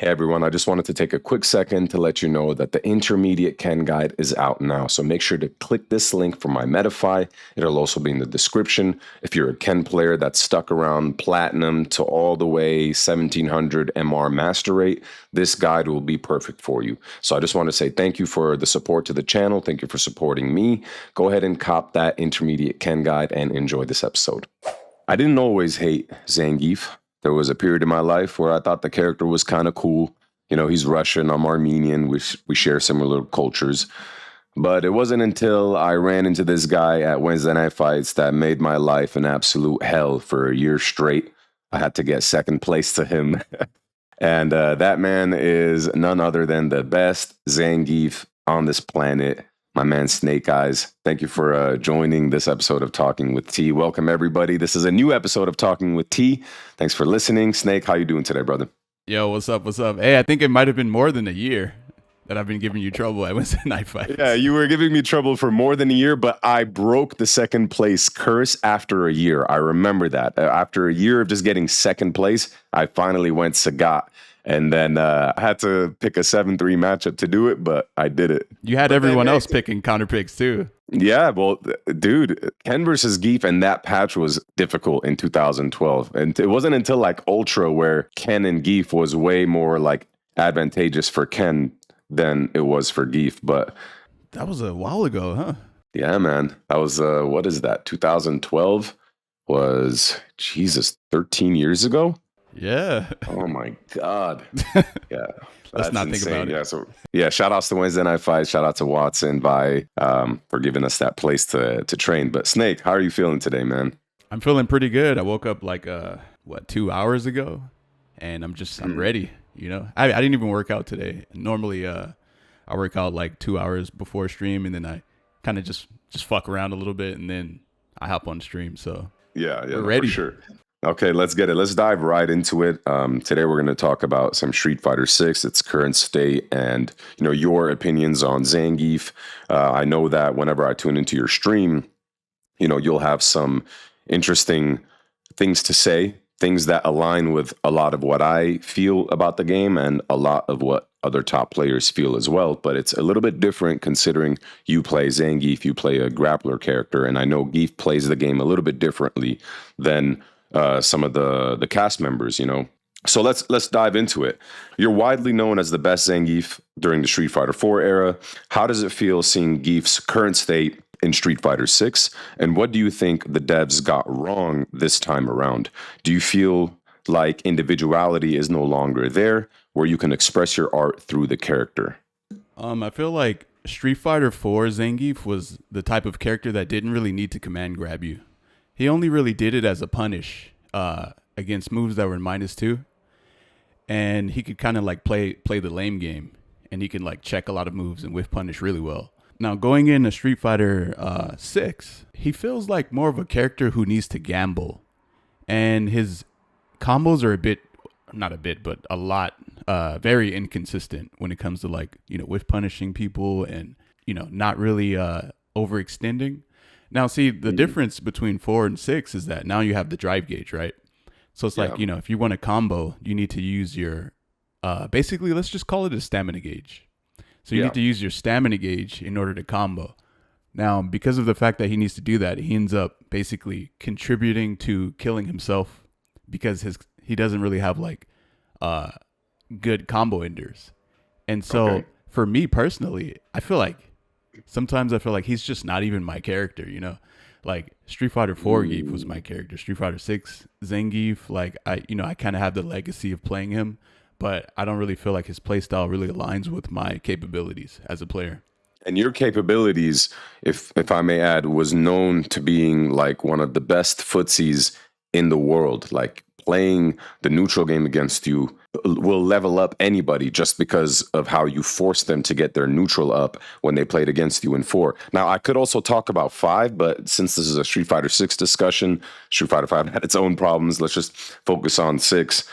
Hey everyone, I just wanted to take a quick second to let you know that the Intermediate Ken Guide is out now. So make sure to click this link for my Medify. It'll also be in the description. If you're a Ken player that's stuck around Platinum to all the way 1700 MR Master Rate, this guide will be perfect for you. So I just want to say thank you for the support to the channel. Thank you for supporting me. Go ahead and cop that Intermediate Ken Guide and enjoy this episode. I didn't always hate Zangief. There was a period in my life where I thought the character was kind of cool. You know, he's Russian, I'm Armenian, we share similar cultures. But it wasn't until I ran into this guy at Wednesday Night Fights that made my life an absolute hell for a year straight. I had to get second place to him. And that man is none other than the best Zangief on this planet, my man Snake Eyez. Thank you for joining this episode of Talking with T. Welcome, everybody. This is a new episode of Talking with T. Thanks for listening. Snake, how you doing today, brother? Yo, what's up? What's up? Hey, I think it might have been more than a year that I've been giving you trouble at Wednesday Night Fights. Yeah, you were giving me trouble for more than a year, but I broke the second place curse after a year. I remember that. After a year of just getting second place, I finally went Sagat. And then I had to pick a 7-3 matchup to do it, but I did it. You had everyone else picking counter picks too. Yeah, well, dude, Ken versus Geef and that patch was difficult in 2012. And it wasn't until like Ultra where Ken and Geef was way more like advantageous for Ken than it was for Geef. But that was a while ago, huh? Yeah, man. That was, what is that? 2012 was, Jesus, 13 years ago? Yeah. Oh my God. Yeah. Let's not think about it. Yeah, shout outs to Wednesday Night Fights. Shout out to Watson for giving us that place to train. But Snake, how are you feeling today, man? I'm feeling pretty good. I woke up like 2 hours ago, and I'm ready. You know, I didn't even work out today. Normally, I work out like 2 hours before stream, and then I kind of just fuck around a little bit, and then I hop on stream. So yeah, we're ready. For sure. Okay, let's get it. Let's dive right into it. Today we're going to talk about some Street Fighter 6, its current state, and your opinions on Zangief. I know that whenever I tune into your stream, you'll have some interesting things to say, things that align with a lot of what I feel about the game and a lot of what other top players feel as well. But it's a little bit different considering you play Zangief, you play a grappler character, and I know Geef plays the game a little bit differently than some of the cast members, So let's dive into it. You're widely known as the best Zangief during the Street Fighter 4 era. How does it feel seeing Geef's current state in Street Fighter 6? And what do you think the devs got wrong this time around? Do you feel like individuality is no longer there, where you can express your art through the character? I feel like Street Fighter 4 Zangief was the type of character that didn't really need to command grab you. He only really did it as a punish against moves that were in -2. And he could kind of like play the lame game. And he can like check a lot of moves and whiff punish really well. Now, going into Street Fighter 6, he feels like more of a character who needs to gamble. And his combos are a lot, very inconsistent when it comes to like, whiff punishing people and, not really overextending. Now, see, the difference between 4 and 6 is that now you have the drive gauge, right? So it's like, if you want a combo, you need to use your, basically, let's just call it a stamina gauge. So you need to use your stamina gauge in order to combo. Now, because of the fact that he needs to do that, he ends up basically contributing to killing himself because he doesn't really have like good combo enders. And so for me personally, sometimes I feel like he's just not even my character, Like Street Fighter 4 Geef was my character. Street Fighter 6 Zangief, like I kind of have the legacy of playing him, but I don't really feel like his playstyle really aligns with my capabilities as a player. And your capabilities, if I may add, was known to being like one of the best footsies in the world. Like playing the neutral game against you will level up anybody just because of how you force them to get their neutral up when they played against you in 4. Now, I could also talk about 5, but since this is a Street Fighter 6 discussion, Street Fighter 5 had its own problems. Let's just focus on 6.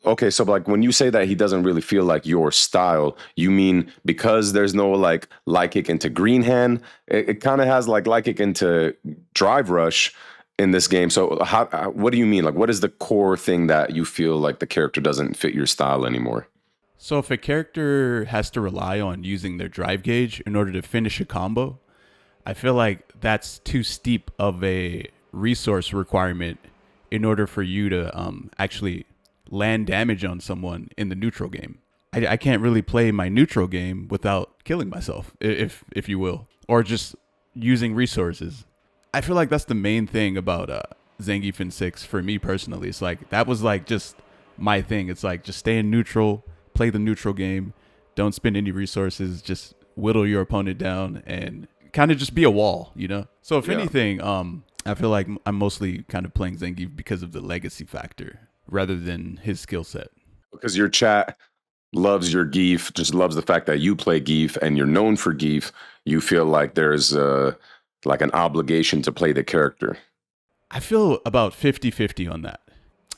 Okay, so like when you say that he doesn't really feel like your style, you mean because there's no like light kick into green hand? It kind of has like light kick into drive rush in this game. So what do you mean? Like, what is the core thing that you feel like the character doesn't fit your style anymore? So if a character has to rely on using their drive gauge in order to finish a combo, I feel like that's too steep of a resource requirement in order for you to actually land damage on someone in the neutral game. I can't really play my neutral game without killing myself, if you will, or just using resources. I feel like that's the main thing about Zangief in 6 for me personally. It's like that was like just my thing. It's like just stay in neutral, play the neutral game, don't spend any resources, just whittle your opponent down and kind of just be a wall, you know? So if Yeah. anything, I feel like I'm mostly kind of playing Zangief because of the legacy factor rather than his skill set. Because your chat loves your Geef, just loves the fact that you play Geef and you're known for Geef, you feel like there's like an obligation to play the character. I feel about 50-50 on that.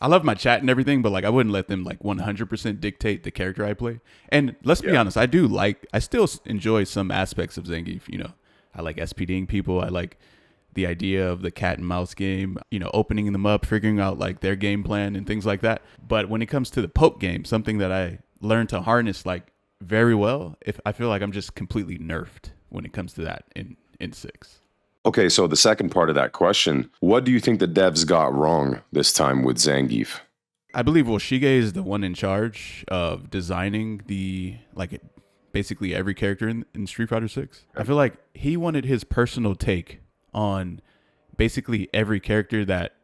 I love my chat and everything, but like I wouldn't let them like 100% dictate the character I play. And let's be honest, I still enjoy some aspects of Zangief. You know, I like SPDing people. I like the idea of the cat and mouse game, you know, opening them up, figuring out like their game plan and things like that. But when it comes to the poke game, something that I learned to harness like very well, if I feel like I'm just completely nerfed when it comes to that in 6. Okay, so the second part of that question, what do you think the devs got wrong this time with Zangief? I believe Shige is the one in charge of designing the like basically every character in Street Fighter 6. I feel like he wanted his personal take on basically every character that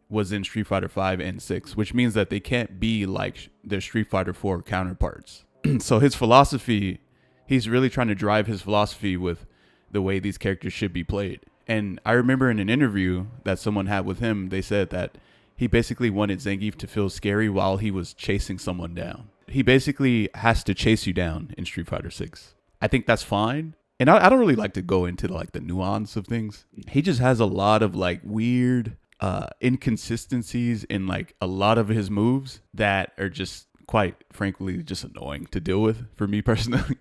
was in Street Fighter 5 and 6, which means that they can't be like their Street Fighter 4 counterparts. So his philosophy, he's really trying to drive his philosophy with the way these characters should be played. And I remember in an interview that someone had with him, they said that he basically wanted Zangief to feel scary while he was chasing someone down. He basically has to chase you down in Street Fighter 6. I think that's fine. And I don't really like to go into like the nuance of things. He just has a lot of like weird inconsistencies in like a lot of his moves that are just quite frankly just annoying to deal with for me personally.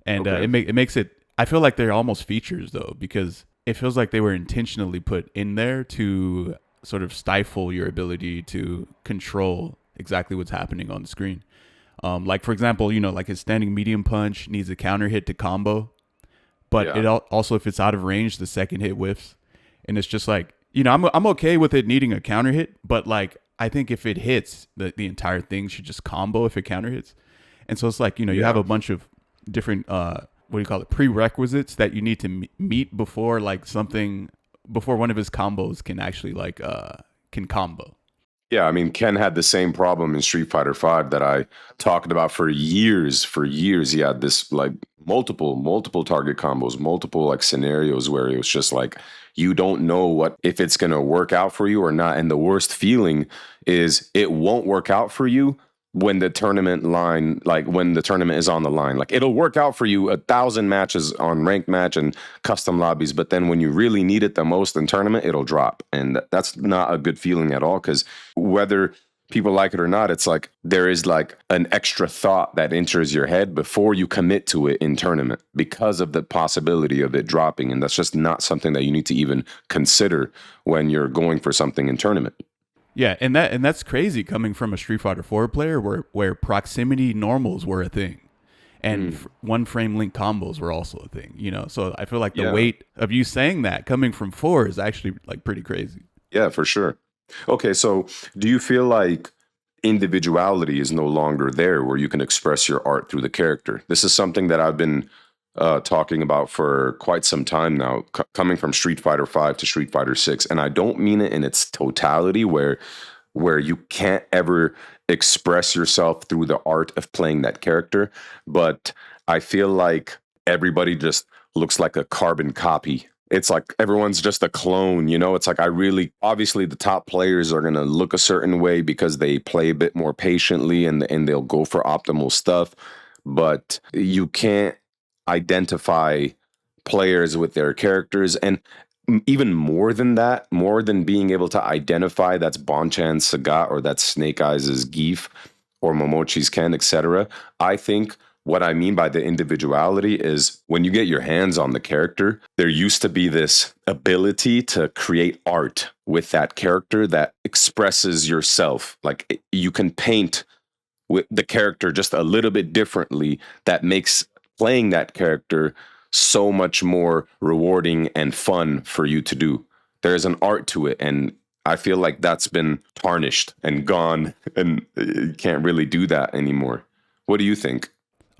And it makes it, I feel like they're almost features though, because it feels like they were intentionally put in there to sort of stifle your ability to control exactly what's happening on the screen. Like for example, you know, like his standing medium punch needs a counter hit to combo, but it also if it's out of range, the second hit whiffs, and it's just like, you know, I'm okay with it needing a counter hit, but like I think if it hits, the entire thing should just combo if it counter hits, and so it's like, you know, you have a bunch of different what do you call it, prerequisites that you need to meet before like something, before one of his combos can actually like can combo. Yeah, I mean, Ken had the same problem in Street Fighter 5 that I talked about for years. For years, he had this like multiple target combos, multiple like scenarios where it was just like you don't know what if it's gonna work out for you or not. And the worst feeling is it won't work out for you when the tournament line, like when the tournament is on the line. Like it'll work out for you 1,000 matches on ranked match and custom lobbies, but then when you really need it the most in tournament, it'll drop. And that's not a good feeling at all, because whether people like it or not, it's like there is like an extra thought that enters your head before you commit to it in tournament because of the possibility of it dropping. And that's just not something that you need to even consider when you're going for something in tournament. Yeah, and that's crazy coming from a Street Fighter 4 player where proximity normals were a thing, and one frame link combos were also a thing. You know, so I feel like the weight of you saying that coming from 4 is actually like pretty crazy. Yeah, for sure. Okay, so do you feel like individuality is no longer there where you can express your art through the character? This is something that I've been talking about for quite some time now, coming from Street Fighter 5 to Street Fighter 6, and I don't mean it in its totality where you can't ever express yourself through the art of playing that character, but I feel like everybody just looks like a carbon copy. It's like everyone's just a clone, you know? It's like obviously the top players are going to look a certain way because they play a bit more patiently and they'll go for optimal stuff, but you can't identify players with their characters. And even more than that, more than being able to identify that's Bonchan's Sagat or that's Snake Eyes' Geef or Momochi's Ken, etc. I think what I mean by the individuality is when you get your hands on the character, there used to be this ability to create art with that character that expresses yourself. Like you can paint with the character just a little bit differently that makes playing that character so much more rewarding and fun for you to do. There's an art to it, and I feel like that's been tarnished and gone, and you can't really do that anymore. What do you think?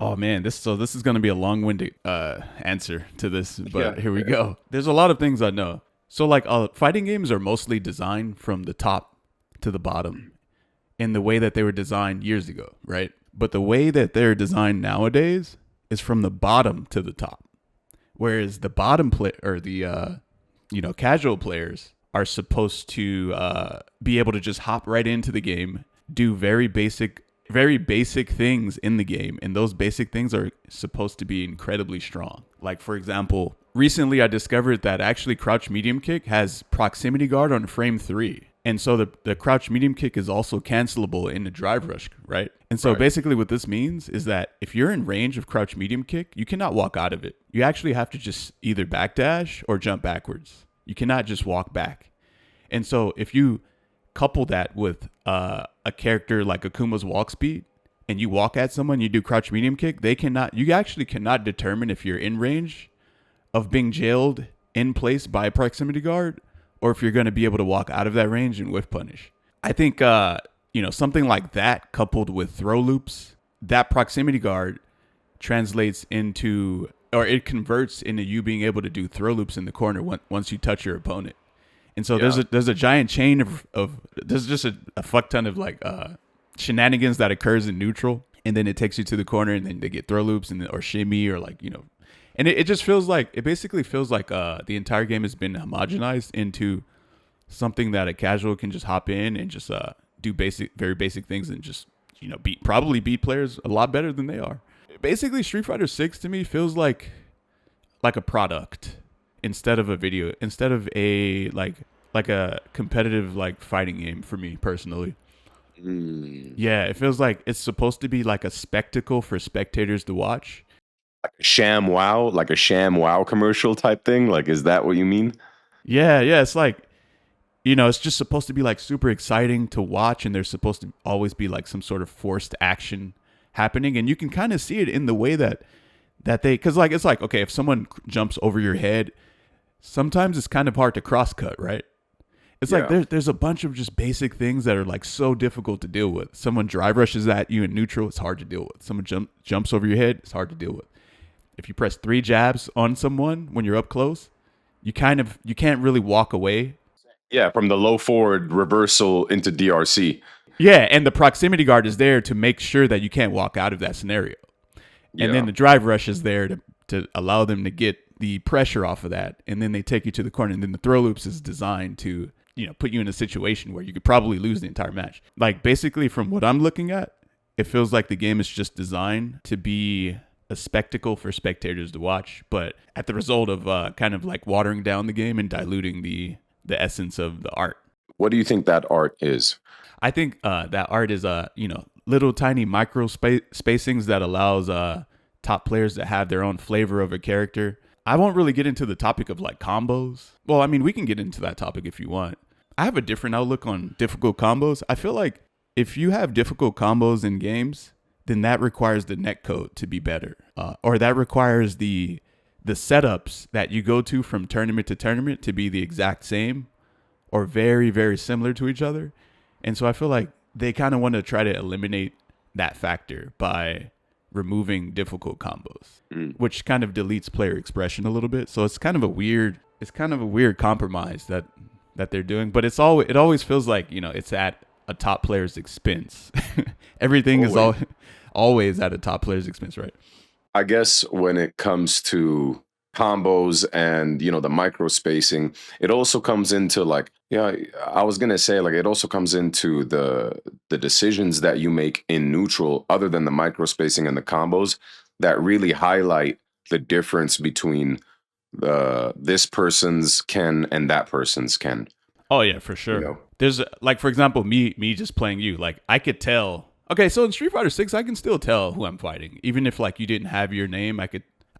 Oh man, this is going to be a long-winded answer to this, but Yeah. here we go. There's a lot of things I know. So like fighting games are mostly designed from the top to the bottom in the way that they were designed years ago, right? But the way that they're designed nowadays is from the bottom to the top. Whereas the bottom play or the casual players are supposed to be able to just hop right into the game, do very basic things in the game, and those basic things are supposed to be incredibly strong. Like for example, recently I discovered that actually crouch medium kick has proximity guard on frame 3. And so the crouch medium kick is also cancelable in the drive rush, right? And so basically what this means is that if you're in range of crouch medium kick, you cannot walk out of it. You actually have to just either backdash or jump backwards. You cannot just walk back. And so if you couple that with a character like Akuma's walk speed, and you walk at someone, you do crouch medium kick, you actually cannot determine if you're in range of being jailed in place by a proximity guard, or if you're going to be able to walk out of that range and whiff punish. I think, something like that coupled with throw loops, that proximity guard translates into, or it converts into you being able to do throw loops in the corner once you touch your opponent. And so there's a giant chain of there's just a fuck ton of like shenanigans that occurs in neutral, and then it takes you to the corner, and then they get throw loops or shimmy or like, and it just feels like, it basically feels like the entire game has been homogenized into something that a casual can just hop in and just do very basic things and just probably beat players a lot better than they are. Basically, Street Fighter 6 to me feels like a product instead of a like a competitive like fighting game for me personally. Yeah, it feels like it's supposed to be like a spectacle for spectators to watch. Like a sham wow commercial type thing. Like, is that what you mean? Yeah, it's like, it's just supposed to be like super exciting to watch, and there's supposed to always be like some sort of forced action happening, and you can kind of see it in the way that because like it's like, okay, if someone jumps over your head, sometimes it's kind of hard to cross cut, right? It's like there's a bunch of just basic things that are like so difficult to deal with. Someone drive rushes at you in neutral, it's hard to deal with. Someone jumps over your head, it's hard to deal with. If you press 3 jabs on someone when you're up close, you can't really walk away. Yeah, from the low forward reversal into DRC. Yeah, and the proximity guard is there to make sure that you can't walk out of that scenario. And then the drive rush is there to allow them to get the pressure off of that. And then they take you to the corner. And then the throw loops is designed to, put you in a situation where you could probably lose the entire match. Like, basically, from what I'm looking at, it feels like the game is just designed to be a spectacle for spectators to watch, but at the result of kind of like watering down the game and diluting the essence of the art. What do you think that art is? I think that art is little tiny micro spacings that allows top players to have their own flavor of a character. I won't really get into the topic of like combos. Well, I mean, we can get into that topic if you want. I have a different outlook on difficult combos. I feel like if you have difficult combos in games, then that requires the netcode to be better, or that requires the setups that you go to from tournament to tournament to be the exact same or very, very similar to each other. And so I feel like they kind of want to try to eliminate that factor by removing difficult combos, which kind of deletes player expression a little bit. So it's kind of a weird compromise that they're doing, but it always feels like, it's at a top player's expense. Everything is always at a top player's expense, right? I guess when it comes to combos and the micro spacing, it also comes into like, I was gonna say, like, it also comes into the decisions that you make in neutral, other than the micro spacing and the combos, that really highlight the difference between this person's Ken and that person's Ken. Oh yeah, for sure. There's like, for example, me just playing you, like I could tell. Okay, so in Street Fighter 6, I can still tell who I'm fighting, even if like you didn't have your name.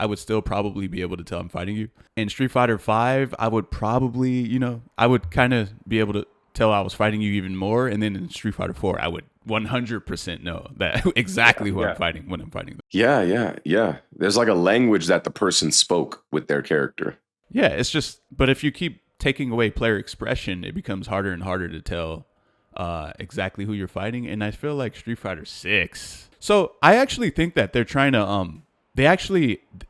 I would still probably be able to tell I'm fighting you. In Street Fighter 5, I would probably, I would kind of be able till I was fighting you even more, and then in Street Fighter 4, I would 100% know that exactly who I'm fighting when I'm fighting them. Yeah. There's like a language that the person spoke with their character. Yeah, it's just, but if you keep taking away player expression, it becomes harder and harder to tell exactly who you're fighting. And I feel like Street Fighter 6. So I actually think that they're trying to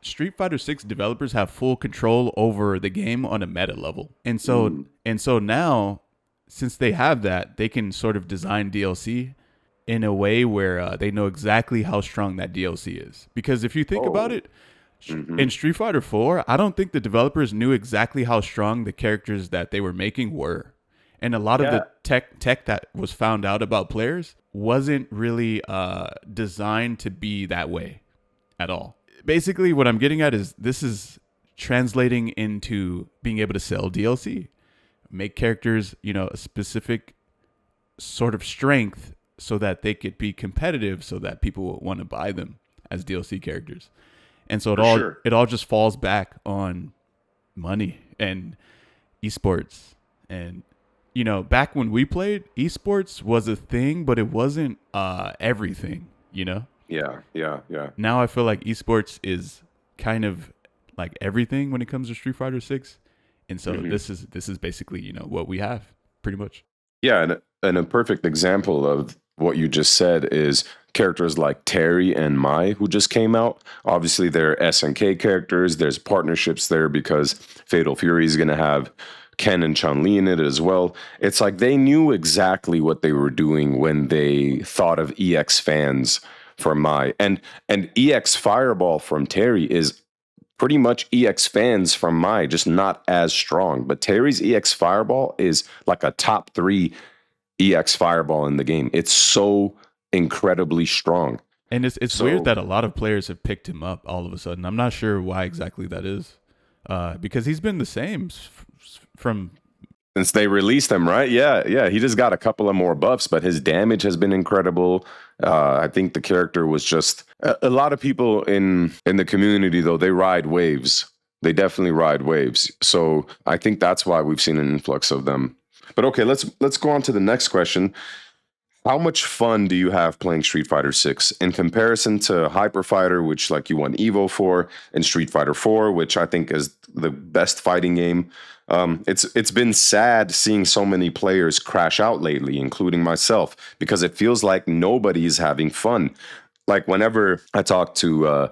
Street Fighter 6 developers have full control over the game on a meta level. And so now, since they have that, they can sort of design DLC in a way where they know exactly how strong that DLC is. Because if you think about it, in Street Fighter 4, I don't think the developers knew exactly how strong the characters that they were making were. And a lot of the tech that was found out about players wasn't really designed to be that way at all. Basically, what I'm getting at is this is translating into being able to sell DLC. Make characters, a specific sort of strength so that they could be competitive, so that people will want to buy them as DLC characters. And so it all just falls back on money and esports. And back when we played, esports was a thing, but it wasn't everything, Yeah. Now I feel like esports is kind of like everything when it comes to Street Fighter 6. And so this is basically, what we have pretty much. Yeah, and a perfect example of what you just said is characters like Terry and Mai, who just came out. Obviously, they're SNK characters. There's partnerships there because Fatal Fury is going to have Ken and Chun-Li in it as well. It's like they knew exactly what they were doing when they thought of EX fans for Mai. And EX Fireball from Terry is pretty much EX fans from Mai, just not as strong. But Terry's EX Fireball is like a top 3 EX Fireball in the game. It's so incredibly strong. And it's weird that a lot of players have picked him up all of a sudden. I'm not sure why exactly that is, because he's been the same from since they released him, right? Yeah. He just got a couple of more buffs, but his damage has been incredible. I think the character was just a lot of people in the community, though, they ride waves. They definitely ride waves. So I think that's why we've seen an influx of them. But okay, let's go on to the next question. How much fun do you have playing Street Fighter 6 in comparison to Hyper Fighter, which like you won Evo for, and Street Fighter 4, which I think is the best fighting game? It's been sad seeing so many players crash out lately, including myself, because it feels like nobody's having fun. Like whenever I talk to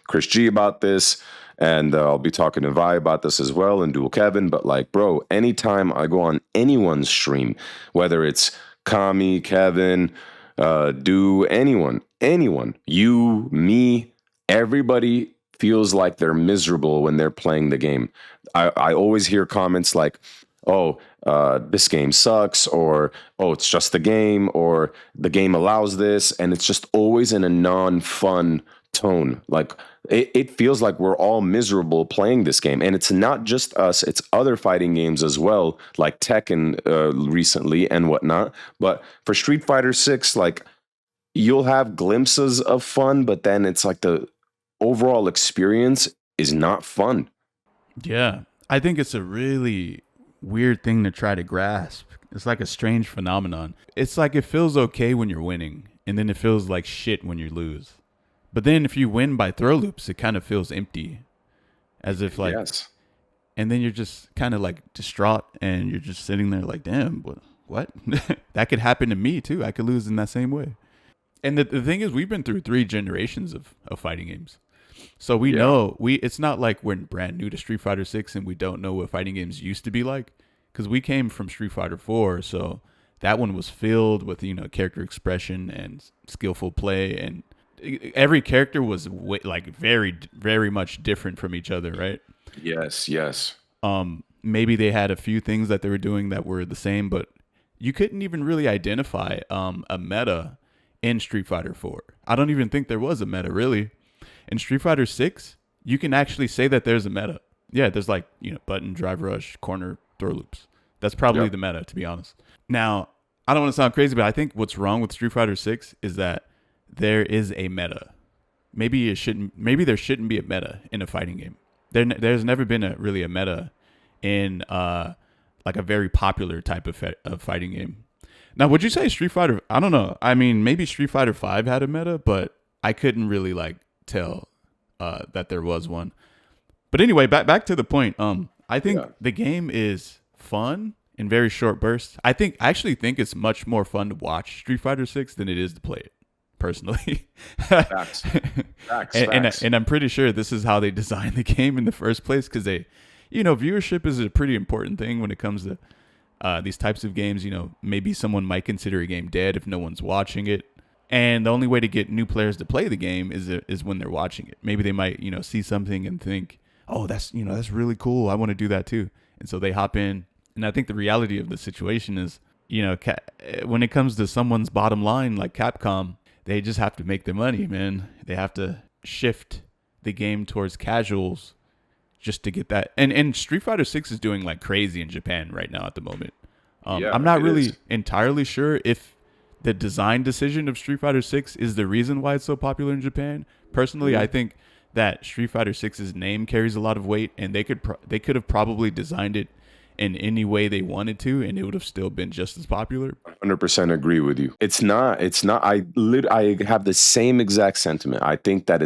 Chris G about this, and I'll be talking to Vi about this as well, and Dual Kevin. But like, bro, anytime I go on anyone's stream, whether it's Kami, Kevin, anyone, you, me, everybody feels like they're miserable when they're playing the game. I always hear comments like, oh, this game sucks, or, oh, it's just the game, or the game allows this. And it's just always in a non-fun tone. Like, it feels like we're all miserable playing this game. And it's not just us, it's other fighting games as well, like Tekken recently and whatnot. But for Street Fighter 6, like, you'll have glimpses of fun, but then it's like the overall experience is not fun. Yeah, I think it's a really weird thing to try to grasp. It's like a strange phenomenon. It's like it feels okay when you're winning, and then it feels like shit when you lose. But then if you win by throw loops, it kind of feels empty. As if like, yes. And then you're just kind of like distraught, and you're just sitting there like, damn, what? That could happen to me too. I could lose in that same way. And the thing is, we've been through 3 generations of fighting games. So we know, it's not like we're brand new to Street Fighter 6 and we don't know what fighting games used to be like. Because we came from Street Fighter 4, so that one was filled with, character expression and skillful play, and every character was like very, very much different from each other, right? Yes. Maybe they had a few things that they were doing that were the same, but you couldn't even really identify a meta in Street Fighter 4. I don't even think there was a meta, really. In Street Fighter 6, you can actually say that there's a meta. Yeah, there's like, button, drive rush, corner, throw loops. That's probably the meta, to be honest. Now, I don't want to sound crazy, but I think what's wrong with Street Fighter 6 is that there is a meta. Maybe there shouldn't be a meta in a fighting game. There's never been really a meta in like a very popular type of fighting game. Now, would you say Street Fighter? I don't know. I mean, maybe Street Fighter 5 had a meta, but I couldn't really like tell that there was one. But anyway, back to the point. I think the game is fun in very short bursts. I actually think it's much more fun to watch Street Fighter 6 than it is to play it, personally. Facts. And I'm pretty sure this is how they designed the game in the first place, because viewership is a pretty important thing when it comes to these types of games. Maybe someone might consider a game dead if no one's watching it. And the only way to get new players to play the game is when they're watching it. Maybe they might, see something and think, oh, that's really cool. I want to do that too. And so they hop in. And I think the reality of the situation is, when it comes to someone's bottom line, like Capcom, they just have to make their money, man. They have to shift the game towards casuals just to get that. And Street Fighter 6 is doing like crazy in Japan right now at the moment. I'm not really entirely sure if the design decision of Street Fighter 6 is the reason why it's so popular in Japan. Personally, I think that Street Fighter 6's name carries a lot of weight, and they could have probably designed it in any way they wanted to, and it would have still been just as popular. 100% agree with you. It's not. I have the same exact sentiment. I think that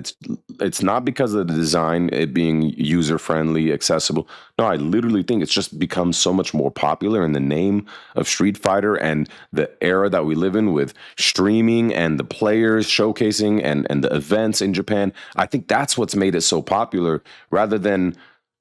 it's not because of the design, it being user friendly, accessible. No, I literally think it's just become so much more popular in the name of Street Fighter and the era that we live in with streaming and the players showcasing and the events in Japan. I think that's what's made it so popular, rather than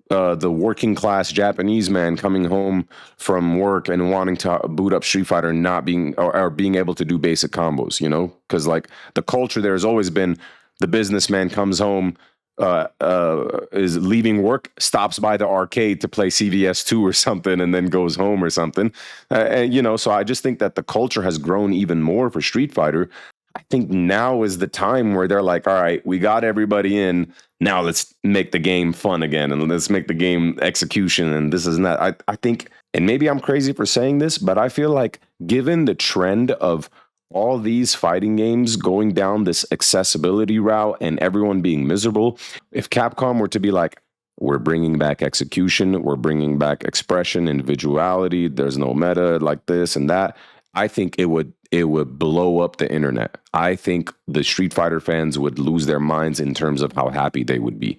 the working class Japanese man coming home from work and wanting to boot up Street Fighter and not being or being able to do basic combos, because like the culture there has always been the businessman comes home, is leaving work, stops by the arcade to play CVS 2 or something, and then goes home or something. So I just think that the culture has grown even more for Street Fighter. I think now is the time where they're like, all right, we got everybody in. Now let's make the game fun again, and let's make the game execution and this and that. I think, and maybe I'm crazy for saying this, but I feel like given the trend of all these fighting games going down this accessibility route and everyone being miserable, if Capcom were to be like, we're bringing back execution, we're bringing back expression, individuality, there's no meta like this and that, I think it would blow up the internet. I think the Street Fighter fans would lose their minds in terms of how happy they would be.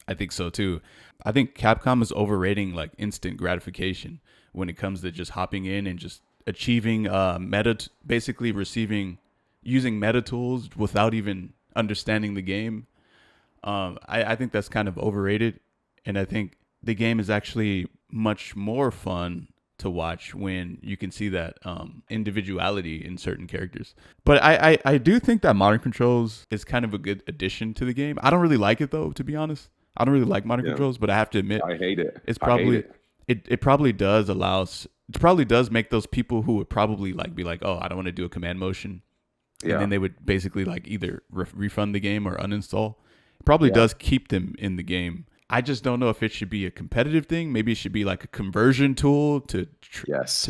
I think so too. I think Capcom is overrating like instant gratification when it comes to just hopping in and just achieving basically using meta tools without even understanding the game. I think that's kind of overrated, and I think the game is actually much more fun to watch when you can see that individuality in certain characters. But I do think that modern controls is kind of a good addition to the game. I don't really like it though, to be honest. I don't really like modern controls, but I have to admit, I hate it. It's probably it probably does make those people who would probably like be like, oh, I don't want to do a command motion, and then they would basically like either refund the game or uninstall. It probably does keep them in the game. I just don't know if it should be a competitive thing. Maybe it should be like a conversion tool to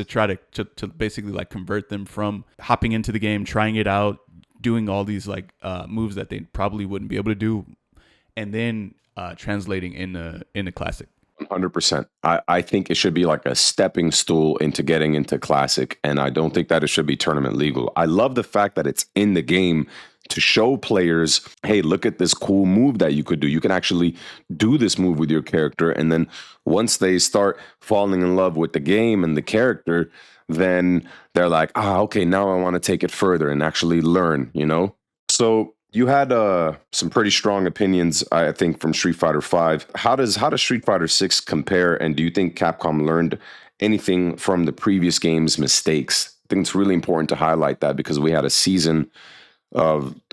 try to basically like convert them from hopping into the game, trying it out, doing all these like moves that they probably wouldn't be able to do, and then translating in a classic. 100%. I think it should be like a stepping stool into getting into classic, and I don't think that it should be tournament legal. I love the fact that it's in the game to show players, hey, look at this cool move that you could do. You can actually do this move with your character. And then once they start falling in love with the game and the character, then they're like, okay, now I want to take it further and actually learn, So you had some pretty strong opinions, I think, from Street Fighter 5. How does Street Fighter 6 compare? And do you think Capcom learned anything from the previous game's mistakes? I think it's really important to highlight that, because we had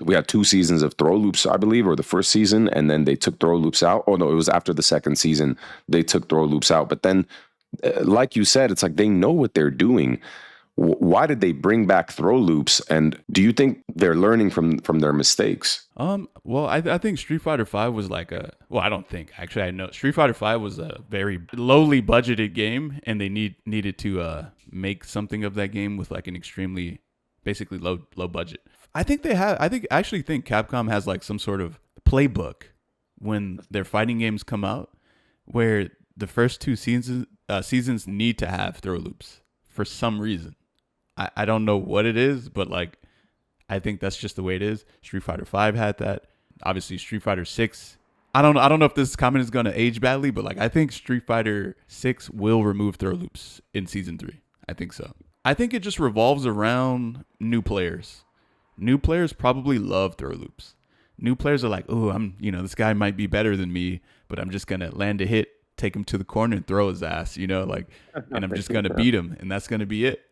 we had 2 seasons of throw loops, I believe, or the first season, and then they took throw loops out. Oh no, it was after the second season they took throw loops out. But then, like you said, it's like they know what they're doing. Why did they bring back throw loops? And do you think they're learning from their mistakes? Well, I think Street Fighter 5 was like I don't think, actually I know Street Fighter 5 was a very lowly budgeted game, and they needed to make something of that game with like an extremely basically low budget. I actually think Capcom has like some sort of playbook when their fighting games come out, where the first two seasons need to have throw loops for some reason. I don't know what it is, but like I think that's just the way it is. Street Fighter 5 had that. Obviously Street Fighter 6. I don't know if this comment is going to age badly, but like I think Street Fighter 6 will remove throw loops in season 3. I think so. I think it just revolves around new players. New players probably love throw loops. New players are like, "Oh, this guy might be better than me, but I'm just going to land a hit, take him to the corner and throw his ass, and I'm just going to beat him, and that's going to be it."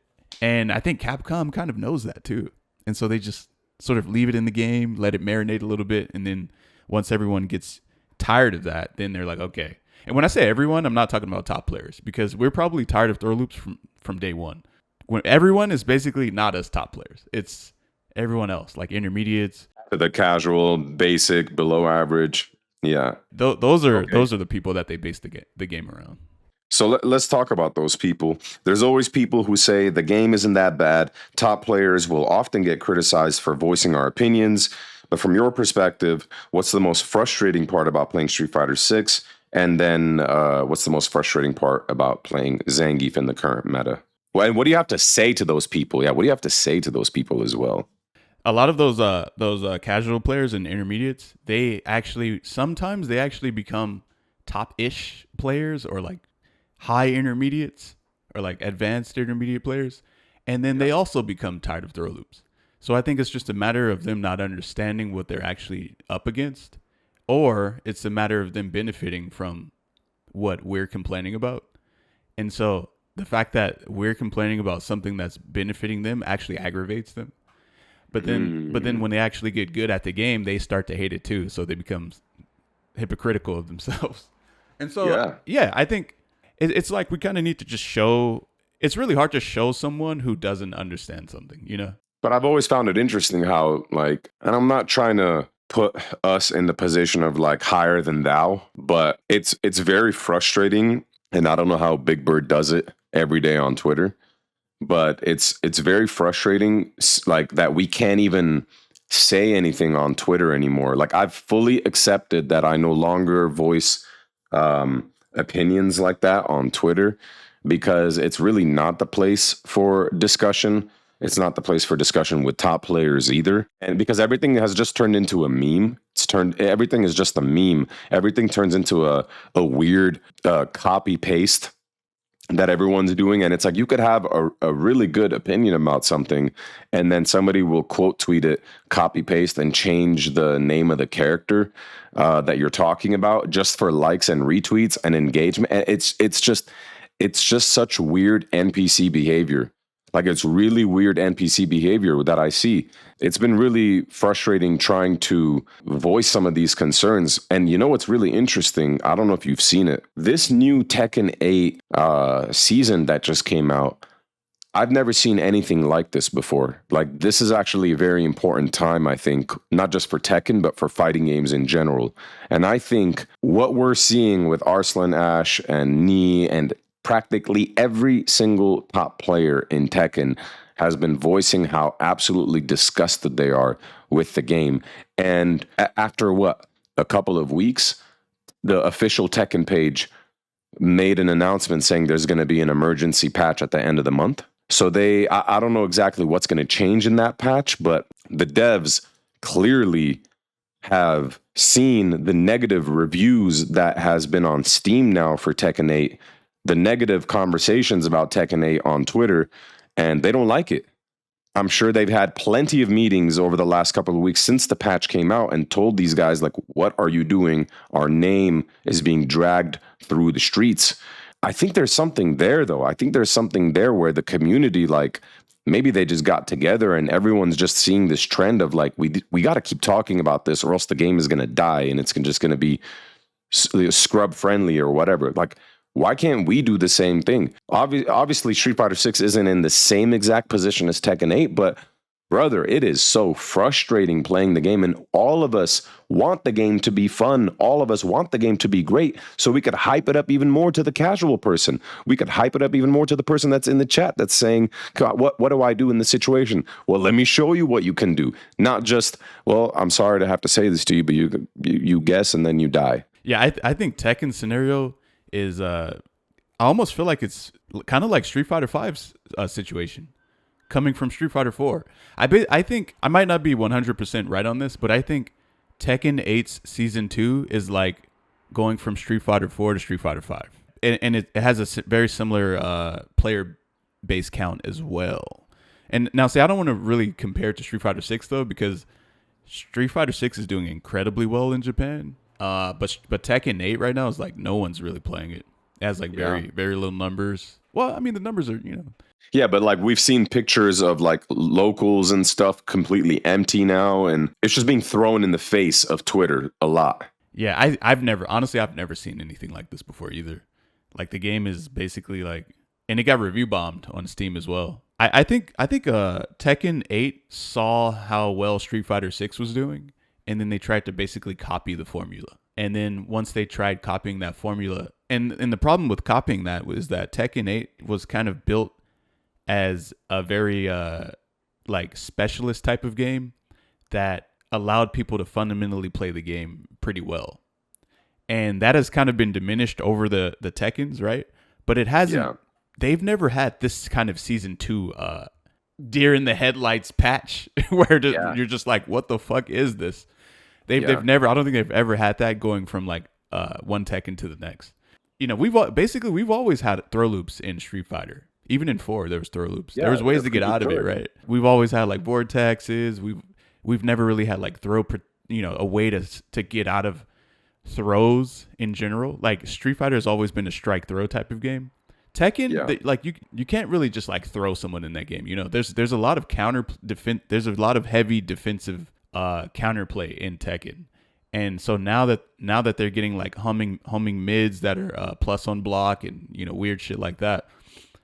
And I think Capcom kind of knows that too. And so they just sort of leave it in the game, let it marinate a little bit, and then once everyone gets tired of that, then they're like, okay. And when I say everyone, I'm not talking about top players, because we're probably tired of throw loops from day one. When everyone is basically not us top players. It's everyone else, like intermediates. The casual, basic, below average. Yeah. Those are the people that they base the game around. So let's talk about those people. There's always people who say the game isn't that bad. Top players will often get criticized for voicing our opinions. But from your perspective, what's the most frustrating part about playing Street Fighter 6? And then what's the most frustrating part about playing Zangief in the current meta? Well, and what do you have to say to those people? Yeah, what do you have to say to those people as well? A lot of those casual players and intermediates, sometimes they actually become top-ish players, or like high intermediates, or like advanced intermediate players, and then they also become tired of throw loops. So I think it's just a matter of them not understanding what they're actually up against, or it's a matter of them benefiting from what we're complaining about. And so the fact that we're complaining about something that's benefiting them actually aggravates them. But then when they actually get good at the game, they start to hate it too. So they become hypocritical of themselves. And so, yeah I think it's like we kind of need to just show. It's really hard to show someone who doesn't understand something, But I've always found it interesting how, like, and I'm not trying to put us in the position of like higher than thou, but it's very frustrating. And I don't know how Big Bird does it every day on Twitter, but it's very frustrating, like, that we can't even say anything on Twitter anymore. Like, I've fully accepted that I no longer voice opinions like that on Twitter, because it's really not the place for discussion. It's not the place for discussion with top players either. And because everything has just turned into a meme. Everything is just a meme. Everything turns into a weird copy paste that everyone's doing. And it's like, you could have a really good opinion about something, and then somebody will quote tweet it, copy paste, and change the name of the character that you're talking about just for likes and retweets and engagement. And it's just such weird NPC behavior. Like, it's really weird NPC behavior that I see. It's been really frustrating trying to voice some of these concerns. And you know what's really interesting? I don't know if you've seen it. This new Tekken 8 season that just came out, I've never seen anything like this before. Like, this is actually a very important time, I think, not just for Tekken, but for fighting games in general. And I think what we're seeing with Arslan Ash and Knee and practically every single top player in Tekken has been voicing how absolutely disgusted they are with the game. And after a couple of weeks, the official Tekken page made an announcement saying there's going to be an emergency patch at the end of the month. So I don't know exactly what's going to change in that patch, but the devs clearly have seen the negative reviews that has been on Steam now for Tekken 8, the negative conversations about Tekken 8 on Twitter, and they don't like it. I'm sure they've had plenty of meetings over the last couple of weeks since the patch came out and told these guys, like, what are you doing? Our name is being dragged through the streets. I think there's something there, though. I think there's something there where the community, like, maybe they just got together and everyone's just seeing this trend of, like, we got to keep talking about this or else the game is going to die and it's just going to be scrub friendly or whatever. Like, why can't we do the same thing? Obviously, Street Fighter 6 isn't in the same exact position as Tekken 8, but brother, it is so frustrating playing the game, and all of us want the game to be fun. All of us want the game to be great, so we could hype it up even more to the casual person. We could hype it up even more to the person that's in the chat that's saying, God, what do I do in this situation? Well, let me show you what you can do. Not just, well, I'm sorry to have to say this to you, but you guess and then you die. Yeah, I think Tekken's scenario is I almost feel like it's kind of like Street Fighter V's situation coming from Street Fighter 4. I think I might not be 100% right on this, but I think Tekken 8's Season 2 is like going from Street Fighter 4 to Street Fighter 5. And it has a very similar player base count as well. And now, see, I don't want to really compare it to Street Fighter 6, though, because Street Fighter 6 is doing incredibly well in Japan. But Tekken 8 right now is like no one's really playing it. It has like very little numbers. Well, I mean, the numbers are, Yeah, but like we've seen pictures of like locals and stuff completely empty now, and it's just being thrown in the face of Twitter a lot. Yeah, I've never seen anything like this before either. Like the game is basically like, and it got review bombed on Steam as well. I think Tekken 8 saw how well Street Fighter 6 was doing, and then they tried to basically copy the formula. And then once they tried copying that formula, and the problem with copying that was that Tekken 8 was kind of built as a very like specialist type of game that allowed people to fundamentally play the game pretty well. And that has kind of been diminished over the Tekkens, right? But it hasn't. Yeah. They've never had this kind of Season 2 deer in the headlights patch where you're just like, what the fuck is this? They've never, I don't think they've ever had that going from like one Tekken to the next. We've always had throw loops in Street Fighter. Even in 4, there was throw loops. There was ways to get out of it, right? We've always had like vortexes. We've never really had like a way to get out of throws in general. Like Street Fighter has always been a strike throw type of game. Tekken, you can't really just like throw someone in that game. There's a lot of there's a lot of heavy defensive counterplay in Tekken. And so now that they're getting like humming mids that are plus on block and weird shit like that,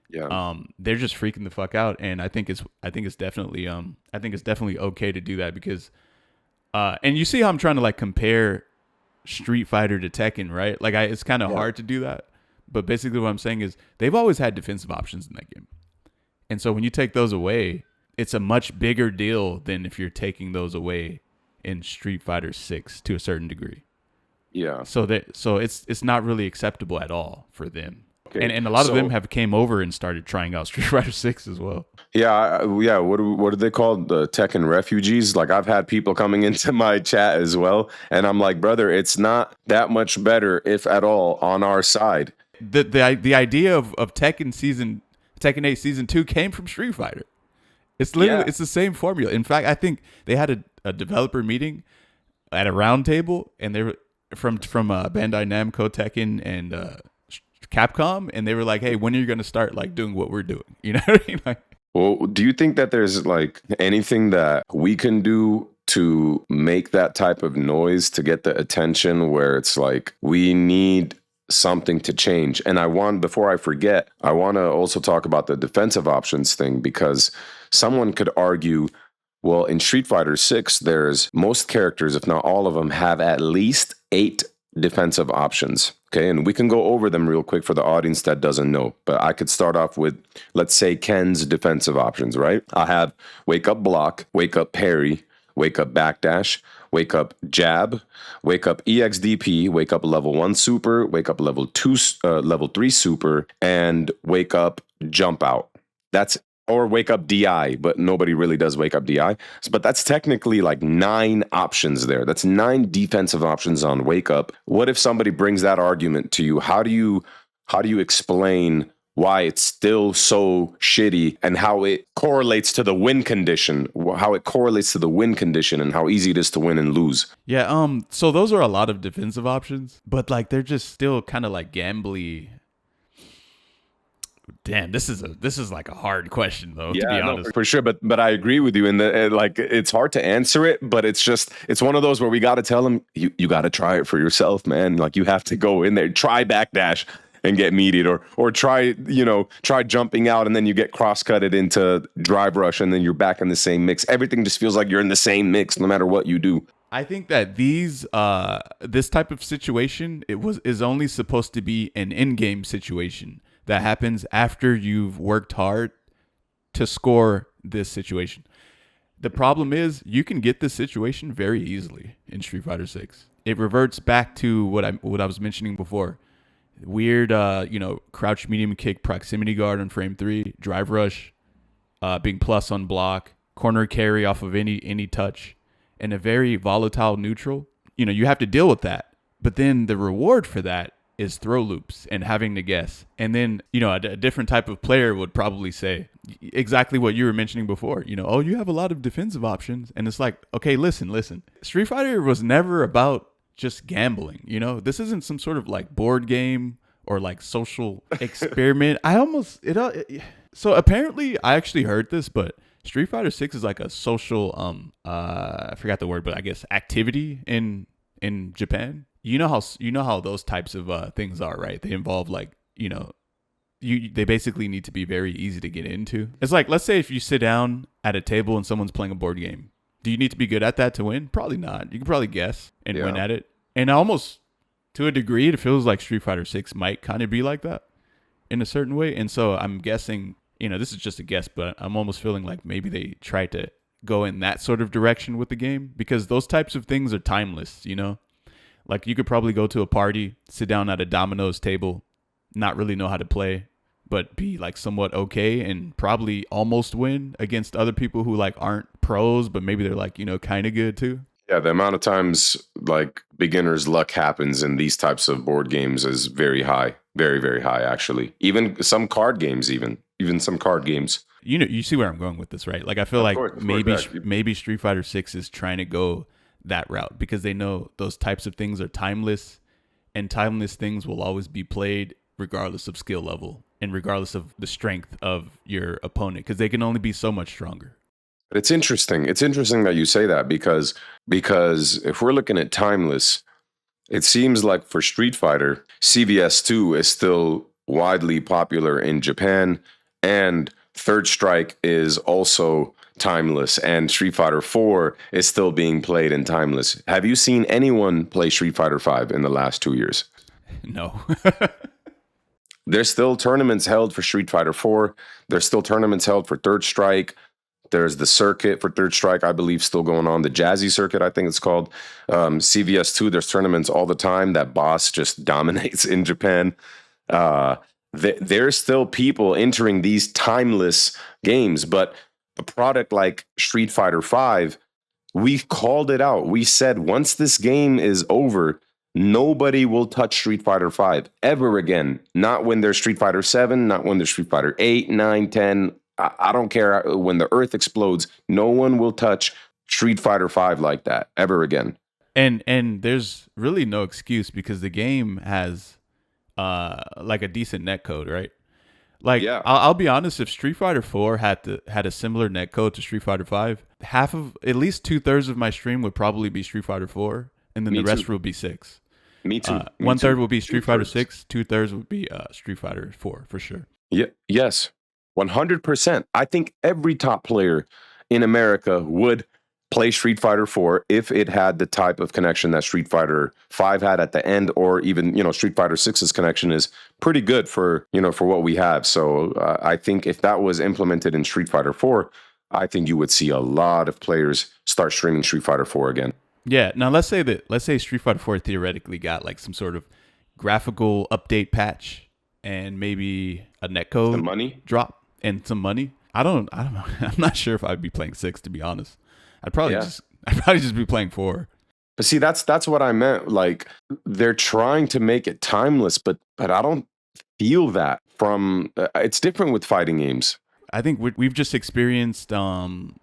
they're just freaking the fuck out. And I think it's definitely okay to do that because and you see how I'm trying to like compare Street Fighter to Tekken, right? Like it's kind of hard to do that. But basically what I'm saying is they've always had defensive options in that game. And so when you take those away, it's a much bigger deal than if you're taking those away in Street Fighter 6 to a certain degree. Yeah. So it's not really acceptable at all for them. Okay. And a lot of them have came over and started trying out Street Fighter 6 as well. Yeah. What are they called? The Tekken refugees? Like I've had people coming into my chat as well. And I'm like, brother, it's not that much better, if at all, on our side. The idea of Tekken 8 Season 2 came from Street Fighter. It's literally it's the same formula. In fact, I think they had a developer meeting at a round table, and they were from Bandai Namco, Tekken, and Capcom, and they were like, "Hey, when are you going to start like doing what we're doing?" You know what I mean? Like, well, do you think that there's like anything that we can do to make that type of noise to get the attention where it's like we need something to change? And before I forget, I want to also talk about the defensive options thing, because someone could argue, well, in Street Fighter 6, there's most characters, if not all of them, have at least 8 defensive options. Okay, and we can go over them real quick for the audience that doesn't know. But I could start off with, let's say, Ken's defensive options, right? I have wake up block, wake up parry, wake up backdash, wake up jab, wake up EXDP, wake up level 1 super, wake up level 3 super, and wake up jump out. Or wake up DI, but nobody really does wake up DI. But that's technically like 9 options there. That's 9 defensive options on wake up. What if somebody brings that argument to you? How do you explain why it's still so shitty and how it correlates to the win condition, and how easy it is to win and lose? Yeah, so those are a lot of defensive options, but like they're just still kind of like gambly. Damn, this is like a hard question though, to be honest. No, for sure, but I agree with you in that like it's hard to answer it, but it's one of those where we got to tell them you got to try it for yourself, man. Like you have to go in there, try backdash and get meated, or try jumping out and then you get cross-cutted into drive rush and then you're back in the same mix. Everything just feels like you're in the same mix no matter what you do. I think that this type of situation is only supposed to be an in-game situation that happens after you've worked hard to score this situation. The problem is you can get this situation very easily in Street Fighter 6. It reverts back to what I was mentioning before. weird, crouch medium kick, proximity guard on frame 3, drive rush, being plus on block, corner carry off of any touch, and a very volatile neutral. You have to deal with that. But then the reward for that is throw loops and having to guess. And then, a different type of player would probably say exactly what you were mentioning before. Oh, you have a lot of defensive options. And it's like, okay, listen. Street Fighter was never about just gambling. This isn't some sort of like board game or like social experiment. So apparently I actually heard this, but Street Fighter 6 is like a social I forgot the word, but I guess activity in Japan. You know how those types of things are, right? They involve like, they basically need to be very easy to get into. It's like, let's say if you sit down at a table and someone's playing a board game, do you need to be good at that to win? Probably not. You can probably guess and win at it. And almost to a degree, it feels like Street Fighter 6 might kind of be like that in a certain way. And so I'm guessing, this is just a guess, but I'm almost feeling like maybe they tried to go in that sort of direction with the game, because those types of things are timeless, Like you could probably go to a party, sit down at a dominoes table, not really know how to play, but be like somewhat okay and probably almost win against other people who like aren't pros, but maybe they're like, kind of good too. Yeah, the amount of times like beginner's luck happens in these types of board games is very high. Very, very high, actually. Even some card games, even some card games. You see where I'm going with this, right? Like I feel maybe Street Fighter 6 is trying to go that route because they know those types of things are timeless, and timeless things will always be played regardless of skill level and regardless of the strength of your opponent, because they can only be so much stronger. But it's interesting. It's interesting that you say that because if we're looking at timeless, it seems like for Street Fighter, CVS2 is still widely popular in Japan, and Third Strike is also timeless, and Street Fighter 4 is still being played in timeless. Have you seen anyone play Street Fighter 5 in the last 2 years? No. There's still tournaments held for Street Fighter 4. There's still tournaments held for Third Strike. There's the circuit for Third Strike, I believe, still going on. The Jazzy circuit, I think it's called. CVS2, there's tournaments all the time. That boss just dominates in Japan. There's still people entering these timeless games, but a product like Street Fighter 5, we called it out. We said once this game is over, nobody will touch Street Fighter 5 ever again. Not when there's Street Fighter 7, not when there's Street Fighter 8, 9, 10. I don't care. When the earth explodes, no one will touch Street Fighter 5 like that ever again. And there's really no excuse because the game has like a decent netcode, right? Like, yeah. I'll be honest, if Street Fighter 4 had a similar netcode to Street Fighter 5, at least 2/3 of my stream would probably be Street Fighter 4, and then the rest would be 6. Me too. 1/3 would be Street Fighter 6, 2/3 would be Street Fighter 4 for sure. Yeah. Yes. 100%. I think every top player in America would play Street Fighter 4 if it had the type of connection that Street Fighter 5 had at the end, or even, Street Fighter 6's connection is pretty good for what we have. So I think if that was implemented in Street Fighter 4, I think you would see a lot of players start streaming Street Fighter 4 again. Yeah. Now let's say Street Fighter 4 theoretically got like some sort of graphical update patch and maybe a netcode some money drop and some money. I don't know. I'm not sure if I'd be playing 6, to be honest. I'd probably just be playing 4. But see, that's what I meant. Like, they're trying to make it timeless, but I don't feel that from. It's different with fighting games. I think we've just experienced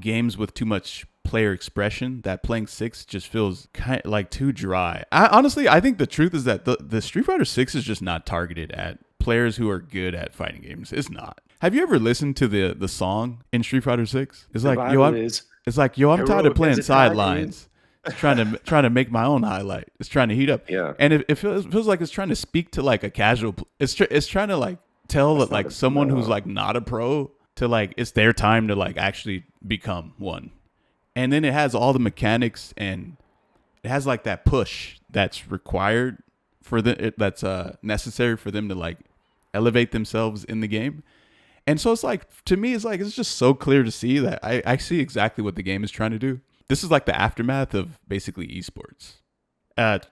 games with too much player expression that playing 6 just feels kind of like too dry. I think the truth is that the Street Fighter 6 is just not targeted at players who are good at fighting games. It's not. Have you ever listened to the song in Street Fighter 6? It's like, I'm tired of playing sidelines. It's trying to make my own highlight. It's trying to heat up. Yeah. And it feels like it's trying to speak to like a casual. It's trying to like tell that like someone who's like not a pro to like it's their time to like actually become one. And then it has all the mechanics and it has like that push that's required for that's necessary for them to like elevate themselves in the game. And so it's like, to me, it's just so clear to see that I see exactly what the game is trying to do. This is like the aftermath of basically esports.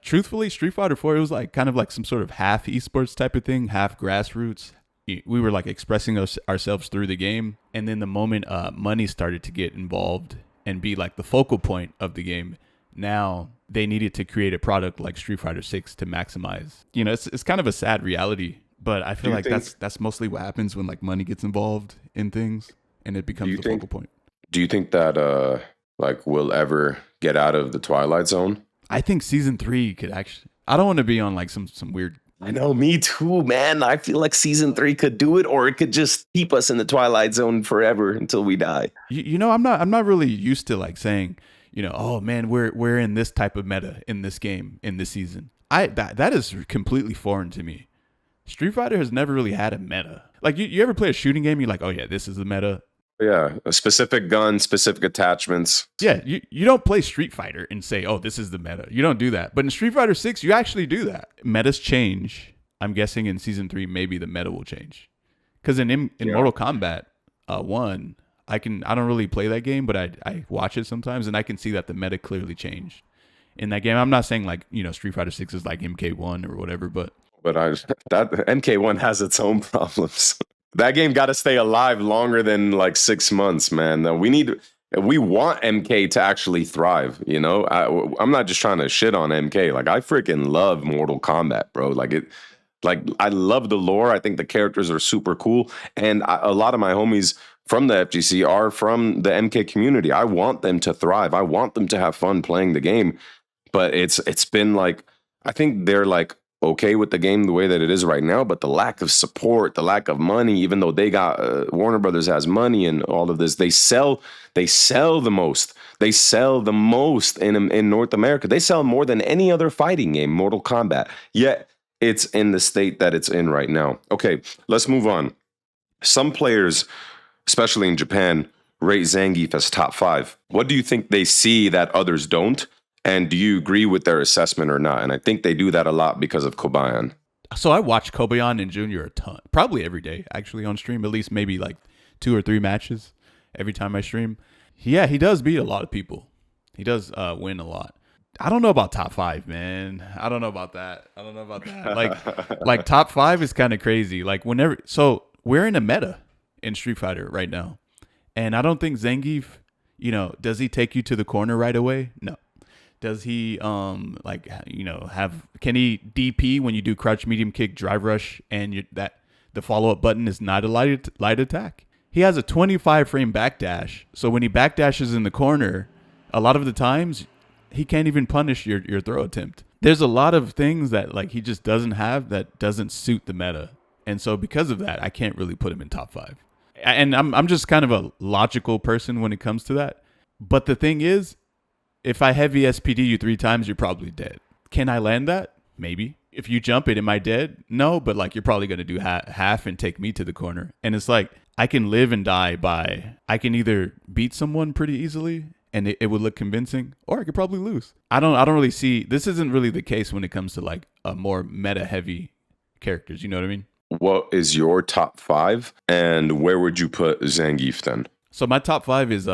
Truthfully, Street Fighter 4, it was like kind of like some sort of half esports type of thing, half grassroots. We were like expressing ourselves through the game. And then the moment money started to get involved and be like the focal point of the game, now they needed to create a product like Street Fighter 6 to maximize. You know, it's kind of a sad reality, but I feel like that's mostly what happens when like money gets involved in things and it becomes the focal point. Do you think that like we'll ever get out of the Twilight Zone? I think season 3 could actually. I don't want to be on like some weird. I know, me too, man. I feel like season 3 could do it, or it could just keep us in the Twilight Zone forever until we die. You know, I'm not really used to like saying, you know, oh man, we're in this type of meta in this game in this season. That is completely foreign to me. Street Fighter has never really had a meta. Like you ever play a shooting game? You're like, oh yeah, this is the meta. Yeah, a specific gun, specific attachments. Yeah, you don't play Street Fighter and say, oh, this is the meta. You don't do that. But in Street Fighter 6, you actually do that. Metas change. I'm guessing in Season 3, maybe the meta will change. Because in Mortal Kombat 1, I don't really play that game, but I watch it sometimes, and I can see that the meta clearly changed. In that game, I'm not saying like, you know, Street Fighter 6 is like MK1 or whatever, but that MK1 has its own problems. That game got to stay alive longer than like 6 months, man. We want MK to actually thrive, you know? I'm not just trying to shit on MK. Like, I freaking love Mortal Kombat, bro. I love the lore. I think the characters are super cool. And a lot of my homies from the FGC are from the MK community. I want them to thrive. I want them to have fun playing the game. But it's been like, I think they're like, okay with the game the way that it is right now, but the lack of support, the lack of money, even though they got Warner Brothers has money and all of this, they sell the most. They sell the most in North America. They sell more than any other fighting game, Mortal Kombat. Yet it's in the state that it's in right now. Okay, let's move on. Some players, especially in Japan, rate Zangief as top 5. What do you think they see that others don't? And do you agree with their assessment or not? And I think they do that a lot because of Kobayan. So I watch Kobayan and Junior a ton, probably every day, actually, on stream, at least maybe like 2 or 3 matches every time I stream. Yeah, he does beat a lot of people. He does win a lot. I don't know about top 5, man. I don't know about that. Like top 5 is kind of crazy. Like so we're in a meta in Street Fighter right now. And I don't think Zangief, you know, does he take you to the corner right away? No. Does he can he DP when you do crouch, medium kick, drive rush, and the follow-up button is not a light attack? He has a 25 frame backdash, so when he backdashes in the corner, a lot of the times he can't even punish your throw attempt. There's a lot of things that like he just doesn't have that doesn't suit the meta, and so because of that, I can't really put him in top 5. And I'm just kind of a logical person when it comes to that. But the thing is, if I heavy SPD you 3 times, you're probably dead. Can I land that? Maybe. If you jump it, am I dead? No, but like you're probably going to do half and take me to the corner. And it's like I can live and die by, I can either beat someone pretty easily and it would look convincing, or I could probably lose. I don't really see, this isn't really the case when it comes to like a more meta heavy characters. You know what I mean? What is your top 5 and where would you put Zangief then? So my top 5 is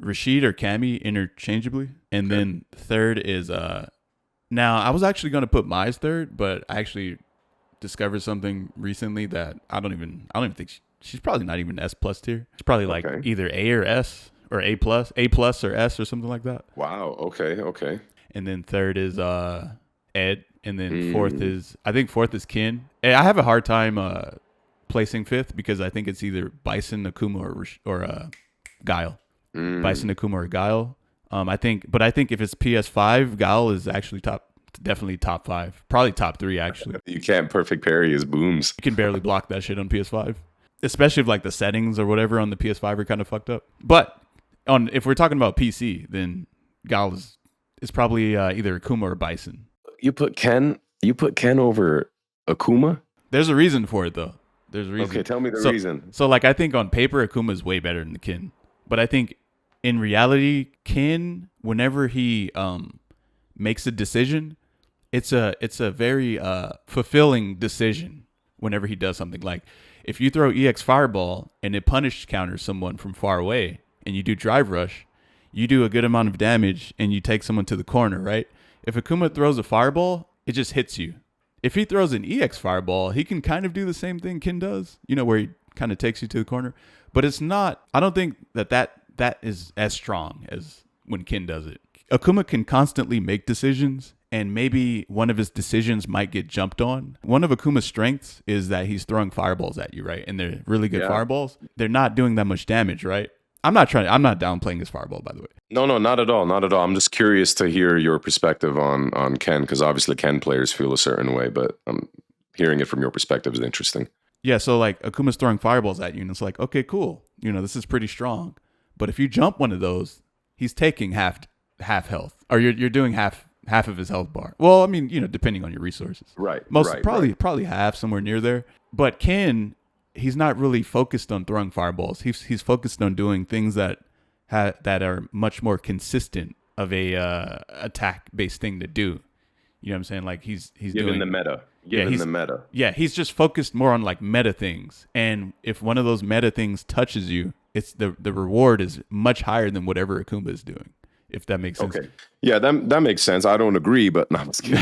Rashid or Cammy interchangeably, and then third is now I was actually going to put Mai's third, but I actually discovered something recently that I don't even think she's probably not even S+ tier. It's probably like either A or S or A plus or S or something like that. Wow. Okay. And then third is Ed, and then fourth is Kin. And I have a hard time placing 5th because I think it's either Bison, Akuma, or Guile. Bison, Akuma, or Guile. I think if it's PS5, Guile is actually definitely top 5, probably top 3 actually. You can't perfect parry his booms. You can barely block that shit on PS5, especially if like the settings or whatever on the PS5 are kind of fucked up. But if we're talking about PC, then Guile is probably either Akuma or Bison. You put Ken over Akuma? There's a reason for it though. There's a reason. Okay, tell me the reason. So like I think on paper Akuma is way better than the Kin, but I think in reality, Kin, whenever he makes a decision, it's a very fulfilling decision whenever he does something. Like if you throw EX Fireball and it punish counters someone from far away and you do Drive Rush, you do a good amount of damage and you take someone to the corner, right? If Akuma throws a fireball, it just hits you. If he throws an EX fireball, he can kind of do the same thing Ken does, where he kind of takes you to the corner. But it's not, I don't think that is as strong as when Ken does it. Akuma can constantly make decisions, and maybe one of his decisions might get jumped on. One of Akuma's strengths is that he's throwing fireballs at you, right? And they're really good fireballs. They're not doing that much damage, right? I'm not downplaying his fireball, by the way. No, not at all. Not at all. I'm just curious to hear your perspective on Ken, because obviously Ken players feel a certain way, but hearing it from your perspective is interesting. Yeah, so like Akuma's throwing fireballs at you, and it's like, okay, cool. This is pretty strong. But if you jump one of those, he's taking half health, or you're doing half of his health bar. Well, I mean, depending on your resources. Right. Probably half, somewhere near there. But Ken, he's not really focused on throwing fireballs. He's focused on doing things that are much more consistent of a attack based thing to do. You know what I'm saying? Like he's given the meta. The meta. Yeah, he's just focused more on like meta things. And if one of those meta things touches you, it's the reward is much higher than whatever Akuma is doing. If that makes sense. Okay. Yeah, that makes sense. I don't agree, but no, I'm just kidding.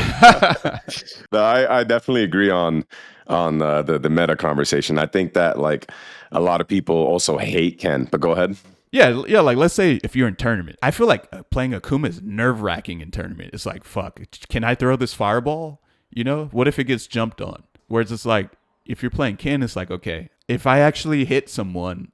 I definitely agree on the meta conversation. I think that like a lot of people also hate Ken, but go ahead. Yeah. Like let's say if you're in tournament, I feel like playing Akuma is nerve wracking in tournament. It's like, fuck, can I throw this fireball? What if it gets jumped on? Whereas it's like, if you're playing Ken, it's like, okay, if I actually hit someone,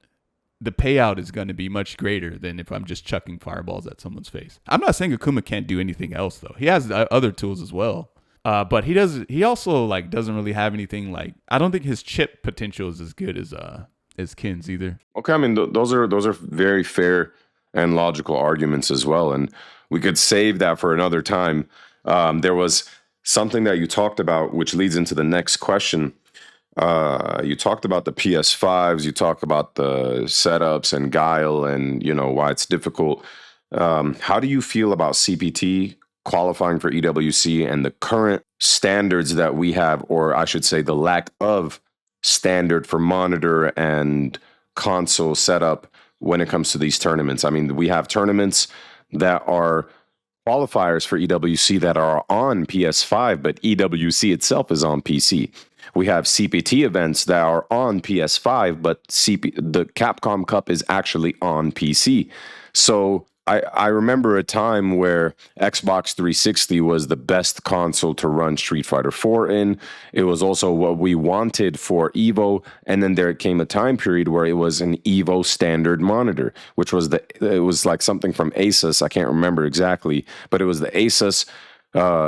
the payout is going to be much greater than if I'm just chucking fireballs at someone's face. I'm not saying Akuma can't do anything else though. He has other tools as well. But he also like doesn't really have anything like, I don't think his chip potential is as good as Ken's either. Okay, I mean those are very fair and logical arguments as well, and we could save that for another time. There was something that you talked about, which leads into the next question. You talked about the PS5s, you talk about the setups and Guile and, why it's difficult. How do you feel about CPT qualifying for EWC and the current standards that we have, or I should say the lack of standard for monitor and console setup when it comes to these tournaments? I mean, we have tournaments that are qualifiers for EWC that are on PS5, but EWC itself is on PC. We have CPT events that are on PS5, but the Capcom Cup is actually on PC. So I remember a time where Xbox 360 was the best console to run Street Fighter 4 in. It was also what we wanted for Evo, and then there came a time period where it was an Evo standard monitor, which was it was like something from Asus. I can't remember exactly, but it was the Asus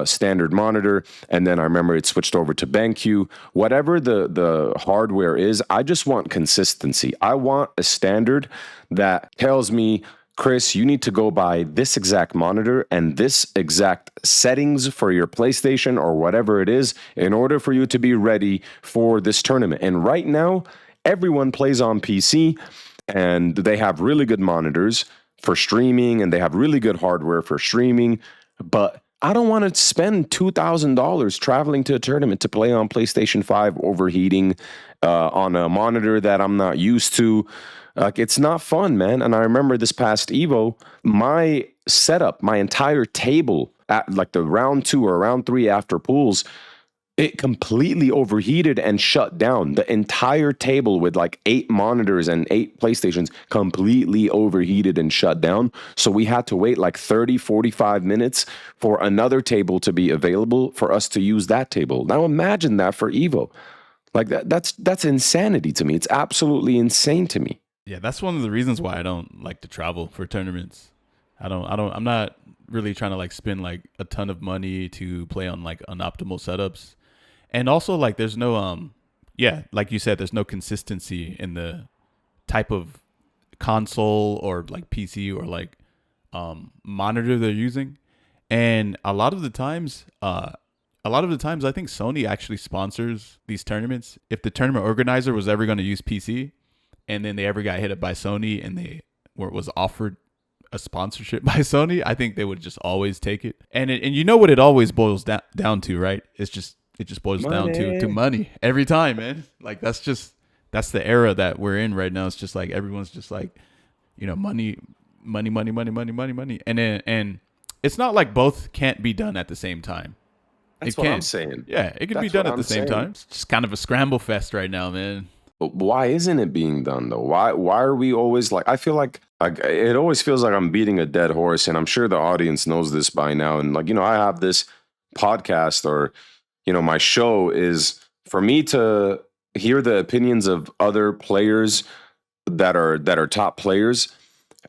standard monitor, and then I remember it switched over to BenQ. Whatever the hardware is, I just want consistency. I want a standard that tells me, Chris, you need to go buy this exact monitor and this exact settings for your PlayStation or whatever it is in order for you to be ready for this tournament. And right now, everyone plays on PC, and they have really good monitors for streaming, and they have really good hardware for streaming, but I don't want to spend $2,000 traveling to a tournament to play on PlayStation 5 overheating on a monitor that I'm not used to. It's not fun, man. And I remember this past Evo, my setup, my entire table at like the round 2 or round 3 after pools, it completely overheated and shut down. The entire table with like 8 monitors and 8 PlayStations completely overheated and shut down. So we had to wait like 30, 45 minutes for another table to be available for us to use that table. Now imagine that for Evo. Like that's insanity to me. It's absolutely insane to me. Yeah, that's one of the reasons why I don't like to travel for tournaments. I'm not really trying to like spend like a ton of money to play on like unoptimal setups. And also like there's no like you said, there's no consistency in the type of console or like PC or like monitor they're using. And a lot of the times I think Sony actually sponsors these tournaments. If the tournament organizer was ever going to use PC and then they ever got hit up by Sony and it was offered a sponsorship by Sony, I think they would just always take it. And you know what it always boils down to, right? It just boils down to money every time, man. Like that's the era that we're in right now. It's just like everyone's just like, money. And it's not like both can't be done at the same time. That's It what can. I'm saying. Yeah, it can be That's done what at the I'm same saying. time. It's just kind of a scramble fest right now, man. But why isn't it being done though? Why are we always like? I feel like it always feels like I'm beating a dead horse, and I'm sure the audience knows this by now. And like I have this podcast or my show is for me to hear the opinions of other players that are top players,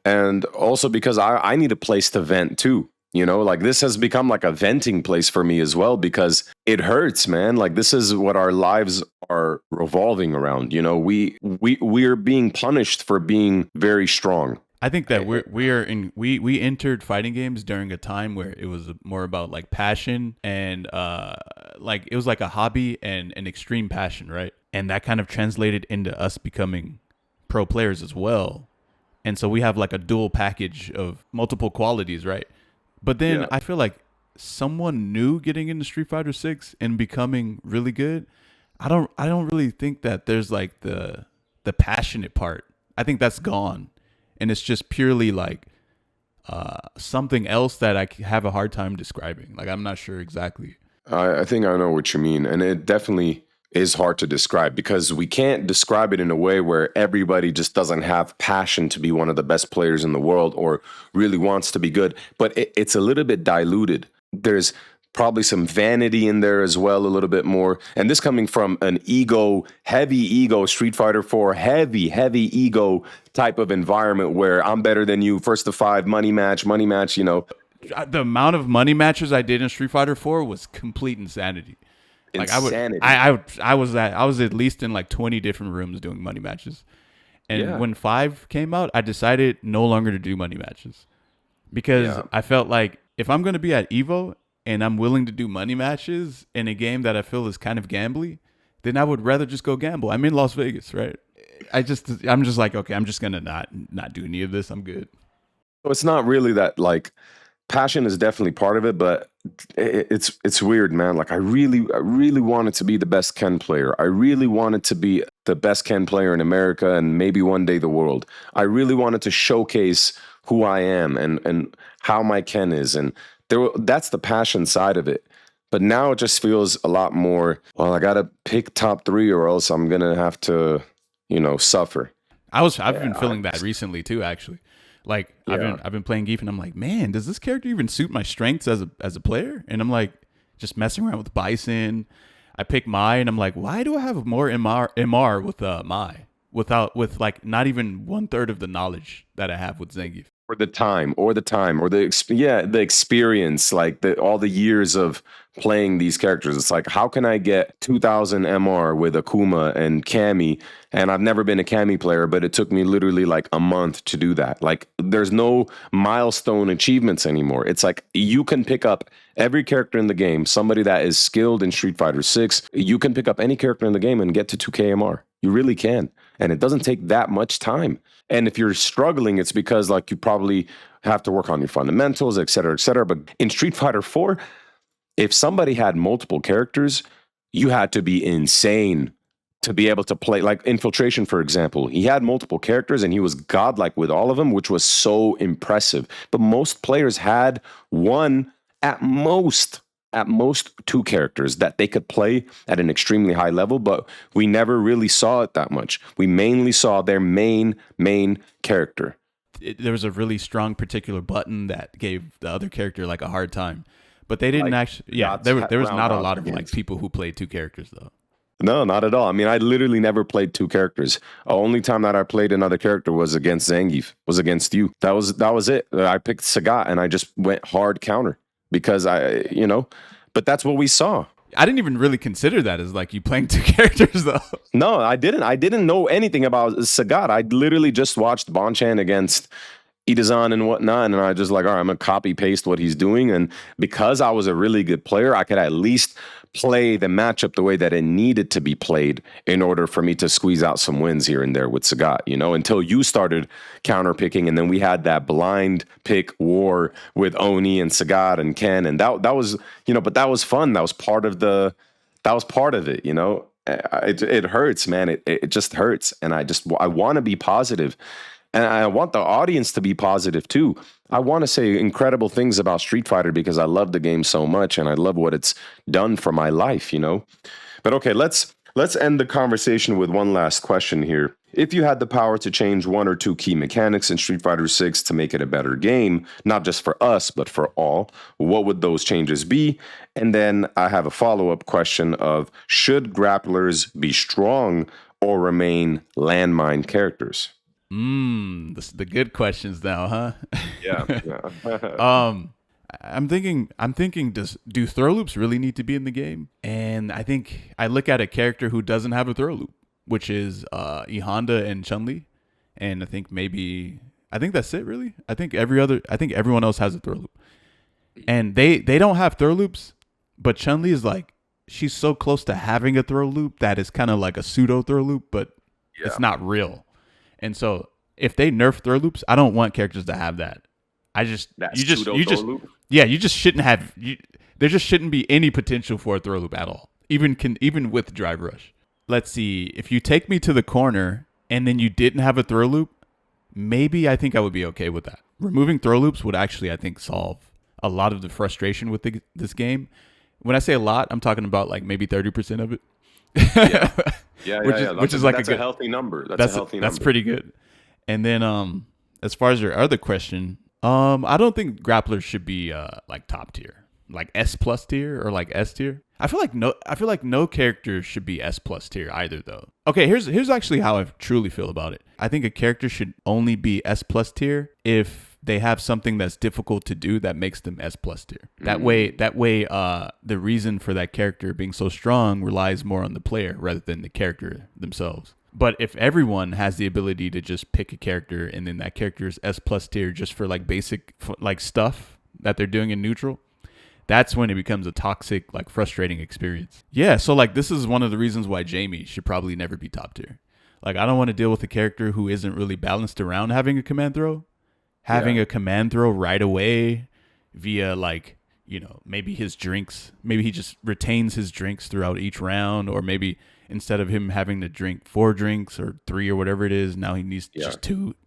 and also because I need a place to vent too. Like this has become like a venting place for me as well because it hurts, man. Like this is what our lives are revolving around. We're being punished for being very strong. I think that we entered fighting games during a time where it was more about like passion and like it was like a hobby and an extreme passion, right? And that kind of translated into us becoming pro players as well. And so we have like a dual package of multiple qualities, right? But then Yeah. I feel like someone new getting into Street Fighter 6 and becoming really good, I don't really think that there's like the passionate part. I think that's gone. And it's just purely like something else that I have a hard time describing. Like I'm not sure exactly. I think I know what you mean. And it definitely is hard to describe because we can't describe it in a way where everybody just doesn't have passion to be one of the best players in the world or really wants to be good. But it's a little bit diluted. There's probably some vanity in there as well, a little bit more. And this coming from an heavy ego, Street Fighter 4, heavy ego type of environment where I'm better than you, first to five, money match. The amount of money matches I did in Street Fighter 4 was complete insanity. Like Insanity. I was at least in like 20 different rooms doing money matches. And Yeah. when 5 came out, I decided no longer to do money matches because Yeah. I felt like if I'm going to be at Evo and I'm willing to do money matches in a game that I feel is kind of gambly, then I would rather just go gamble. I'm in Las Vegas, right? I'm just like, okay, I'm just going to not do any of this. I'm good. So it's not really that like passion is definitely part of it, but it's weird, man. Like I really wanted to be the best Ken player. I really wanted to be the best Ken player in America and maybe one day the world. I really wanted to showcase who I am and how my Ken is, and that's the passion side of it. But now it just feels a lot more. Well, I gotta pick top 3, or else I'm gonna have to, suffer. I've been feeling that recently too, actually. Like Yeah. I've been playing Geef and I'm like, man, does this character even suit my strengths as a player? And I'm like just messing around with Bison. I pick Mai and I'm like, why do I have more MR with Mai with like not even 1/3 of the knowledge that I have with Zangief? Or the experience, like all the years of playing these characters. It's like, how can I get 2000 MR with Akuma and Cammy? And I've never been a Cammy player, but it took me literally like a month to do that. Like, there's no milestone achievements anymore. It's like you can pick up every character in the game, somebody that is skilled in Street Fighter 6. You can pick up any character in the game and get to 2K MR. You really can. And it doesn't take that much time. And if you're struggling, it's because like you probably have to work on your fundamentals, et cetera, et cetera. But in Street Fighter 4, if somebody had multiple characters, you had to be insane to be able to play. Like Infiltration, for example, he had multiple characters and he was godlike with all of them, which was so impressive. But most players had one, at most 2 characters that they could play at an extremely high level, but we never really saw it that much. We mainly saw their main character. There was a really strong particular button that gave the other character like a hard time. But they didn't Like, actually. Yeah, that's there was not a round lot of like against. people who played 2 characters though. No, not at all. I mean, I literally never played 2 characters. The only time that I played another character was against Zangief, was against you. That was it. I picked Sagat and I just went hard counter because but that's what we saw. I didn't even really consider that as like you playing 2 characters though. No, I didn't. I didn't know anything about Sagat. I literally just watched Bonchan against Itazan and whatnot, and I just like, all right, I'm gonna copy paste what he's doing. And because I was a really good player, I could at least play the matchup the way that it needed to be played in order for me to squeeze out some wins here and there with Sagat, until you started counter picking, and then we had that blind pick war with Oni and Sagat and Ken, and that was, but that was fun. That was part of it, It hurts, man. It just hurts, and I want to be positive. And I want the audience to be positive too. I want to say incredible things about Street Fighter because I love the game so much and I love what it's done for my life, you know? But okay, let's end the conversation with one last question here. If you had the power to change one or two key mechanics in Street Fighter 6 to make it a better game, not just for us, but for all, what would those changes be? And then I have a follow-up question of should grapplers be strong or remain landmine characters? This is the good questions now, huh? Yeah, yeah. um, I'm thinking, do throw loops really need to be in the game? And I think I look at a character who doesn't have a throw loop, which is E Honda and Chun Li, and I think that's it really. I think everyone else has a throw loop, and they don't have throw loops, but Chun Li is like she's so close to having a throw loop that it's kind of like a pseudo throw loop, but Yeah. it's not real. And so if they nerf throw loops, I don't want characters to have that. I just That you just pseudo you throw just loop? yeah, you just shouldn't have there just shouldn't be any potential for a throw loop at all. Even with drive rush. Let's see. If you take me to the corner and then you didn't have a throw loop, maybe I think I would be okay with that. Removing throw loops would actually I think solve a lot of the frustration with this game. When I say a lot, I'm talking about like maybe 30% of it. Yeah. Yeah, which yeah, is yeah. which is like That's a a good healthy number. That's a healthy that's number. pretty good. And then as far as your other question, I don't think grapplers should be like top tier, like S plus tier or like S tier. I feel like no character should be S plus tier either though. Okay, here's actually how I truly feel about it. I think a character should only be S plus tier if they have something that's difficult to do that makes them S plus tier. That way the reason for that character being so strong relies more on the player rather than the character themselves. But if everyone has the ability to just pick a character and then that character is S plus tier just for like basic like stuff that they're doing in neutral, that's when it becomes a toxic, like frustrating experience. Yeah, so like this is one of the reasons why Jamie should probably never be top tier. Like I don't want to deal with a character who isn't really balanced around having a command throw. Having Yeah. a command throw right away via like, maybe his drinks, maybe he just retains his drinks throughout each round, or maybe instead of him having to drink 4 drinks or 3 or whatever it is, now he needs Yeah.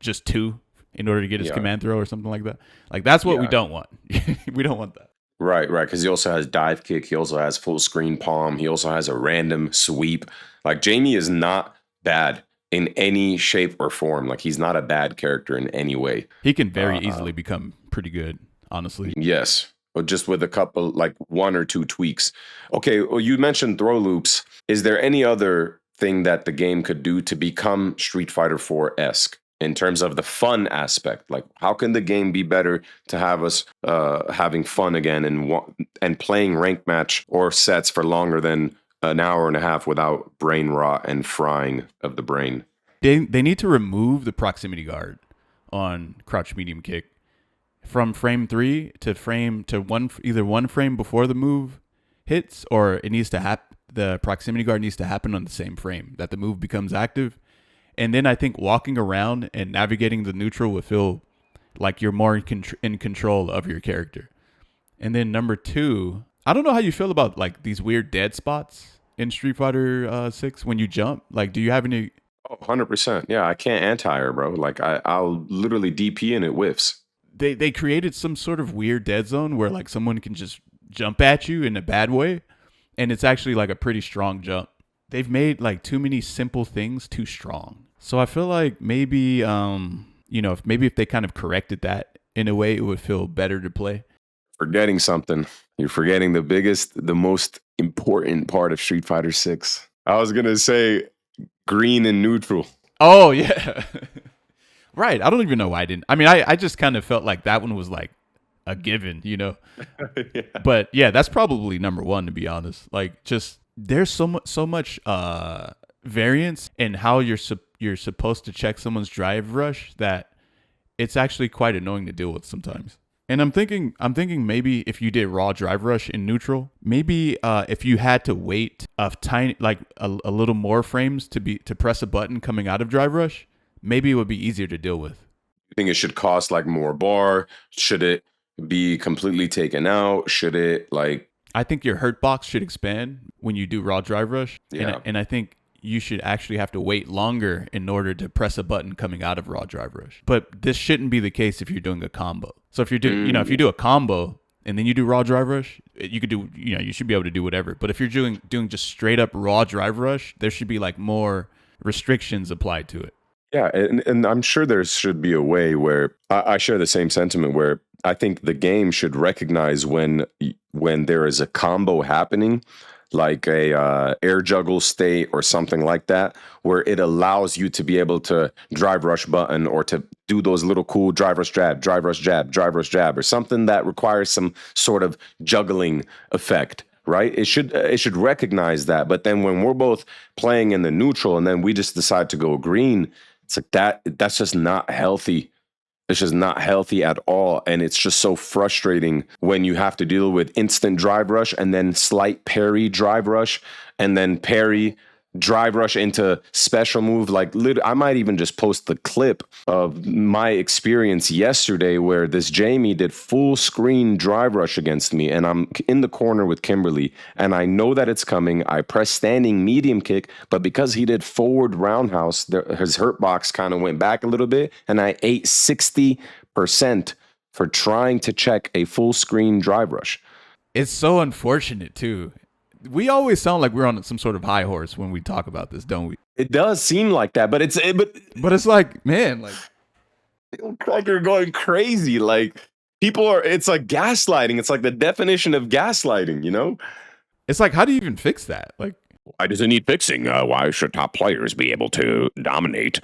just two in order to get his Yeah. command throw or something like that. Like that's what we Yeah. don't want. We don't want that. Right, right. Because he also has dive kick. He also has full screen palm. He also has a random sweep. Like Jamie is not bad in any shape or form. Like he's not a bad character in any way. He can very easily become pretty good, honestly. Yes, or just with a couple, like 1 or 2 tweaks. Okay, well, you mentioned throw loops. Is there any other thing that the game could do to become Street Fighter 4 esque in terms of the fun aspect? Like, how can the game be better to have us having fun again and playing rank match or sets for longer than an hour and a half without brain rot and frying of the brain? They need to remove the proximity guard on crouch medium kick from frame 3 to frame to either one frame before the move hits, or it needs to happen. The proximity guard needs to happen on the same frame that the move becomes active. And then I think walking around and navigating the neutral will feel like you're more in control of your character. And then number 2, I don't know how you feel about like these weird dead spots in Street Fighter 6 when you jump. Like, do you have any? Oh, 100%. Yeah, I can't anti-air, bro. Like, I'll literally DP and it whiffs. They created some sort of weird dead zone where like someone can just jump at you in a bad way, and it's actually like a pretty strong jump. They've made like too many simple things too strong. So I feel like maybe if they kind of corrected that in a way, it would feel better to play. Forgetting something. You're forgetting the most important part of Street Fighter 6. I was going to say green and neutral. Oh yeah. Right. I don't even know why I didn't. I mean, I just kind of felt like that one was like a given, Yeah. But yeah, that's probably number 1 to be honest. Like just there's so much variance in how you're supposed to check someone's drive rush that it's actually quite annoying to deal with sometimes. And I'm thinking maybe if you did raw drive rush in neutral, maybe if you had to wait a little more frames to press a button coming out of drive rush, maybe it would be easier to deal with. You think it should cost like more bar? Should it be completely taken out? Should it like I think your hurt box should expand when you do raw drive rush. Yeah. And I think you should actually have to wait longer in order to press a button coming out of raw drive rush. But this shouldn't be the case if you're doing a combo. So if you're doing, if you do a combo and then you do raw drive rush, you could do, you should be able to do whatever. But if you're doing just straight up raw drive rush, there should be like more restrictions applied to it. Yeah, and I'm sure there should be a way where I share the same sentiment, where I think the game should recognize when there is a combo happening, like a air juggle state or something like that, where it allows you to be able to drive rush button or to do those little cool drive rush jab, drive rush jab, drive rush jab, or something that requires some sort of juggling effect. Right? It should recognize that. But then when we're both playing in the neutral and then we just decide to go green, it's like that's just not healthy. It's just not healthy at all. And it's just so frustrating when you have to deal with instant drive rush and then slight parry drive rush and then parry drive rush into special move. Like, I might even just post the clip of my experience yesterday where this Jamie did full screen drive rush against me, and I'm in the corner with Kimberly, and I know that it's coming. I press standing medium kick, but because he did forward roundhouse, his hurt box kind of went back a little bit, and I ate 60% for trying to check a full screen drive rush. It's so unfortunate too. We always sound like we're on some sort of high horse when we talk about this, don't we? It does seem like that, but it's like, man, like you're going crazy. Like it's like gaslighting. It's like the definition of gaslighting, It's like, how do you even fix that? Like, why does it need fixing? Why should top players be able to dominate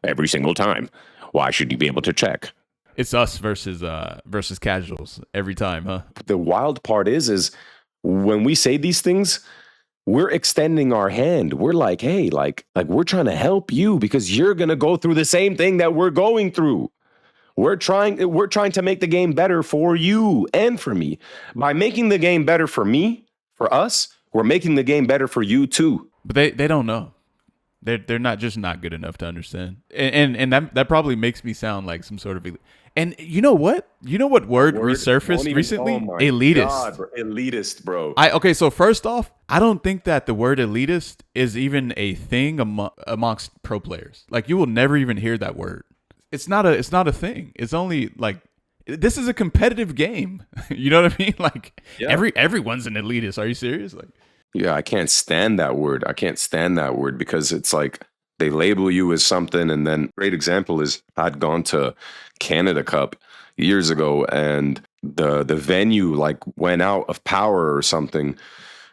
every single time? Why should you be able to check? It's us versus casuals every time, huh? The wild part is when we say these things, we're extending our hand. We're like, hey, like we're trying to help you because you're going to go through the same thing that we're going through. We're trying to make the game better for you and for me. By making the game better for me, for us, we're making the game better for you too. But they don't know. They're not good enough to understand. And that probably makes me sound like some sort of... And you know what? Word resurfaced recently? Oh my elitist. God, bro. Elitist, bro. Okay, so first off, I don't think that the word elitist is even a thing amongst pro players. Like, you will never even hear that word. It's not a thing. It's only like, this is a competitive game. You know what I mean? Like, yeah. Everyone's an elitist. Are you serious? Like, yeah, I can't stand that word. Because it's like they label you as something. And then great example is I'd gone to Canada Cup years ago and the venue like went out of power or something.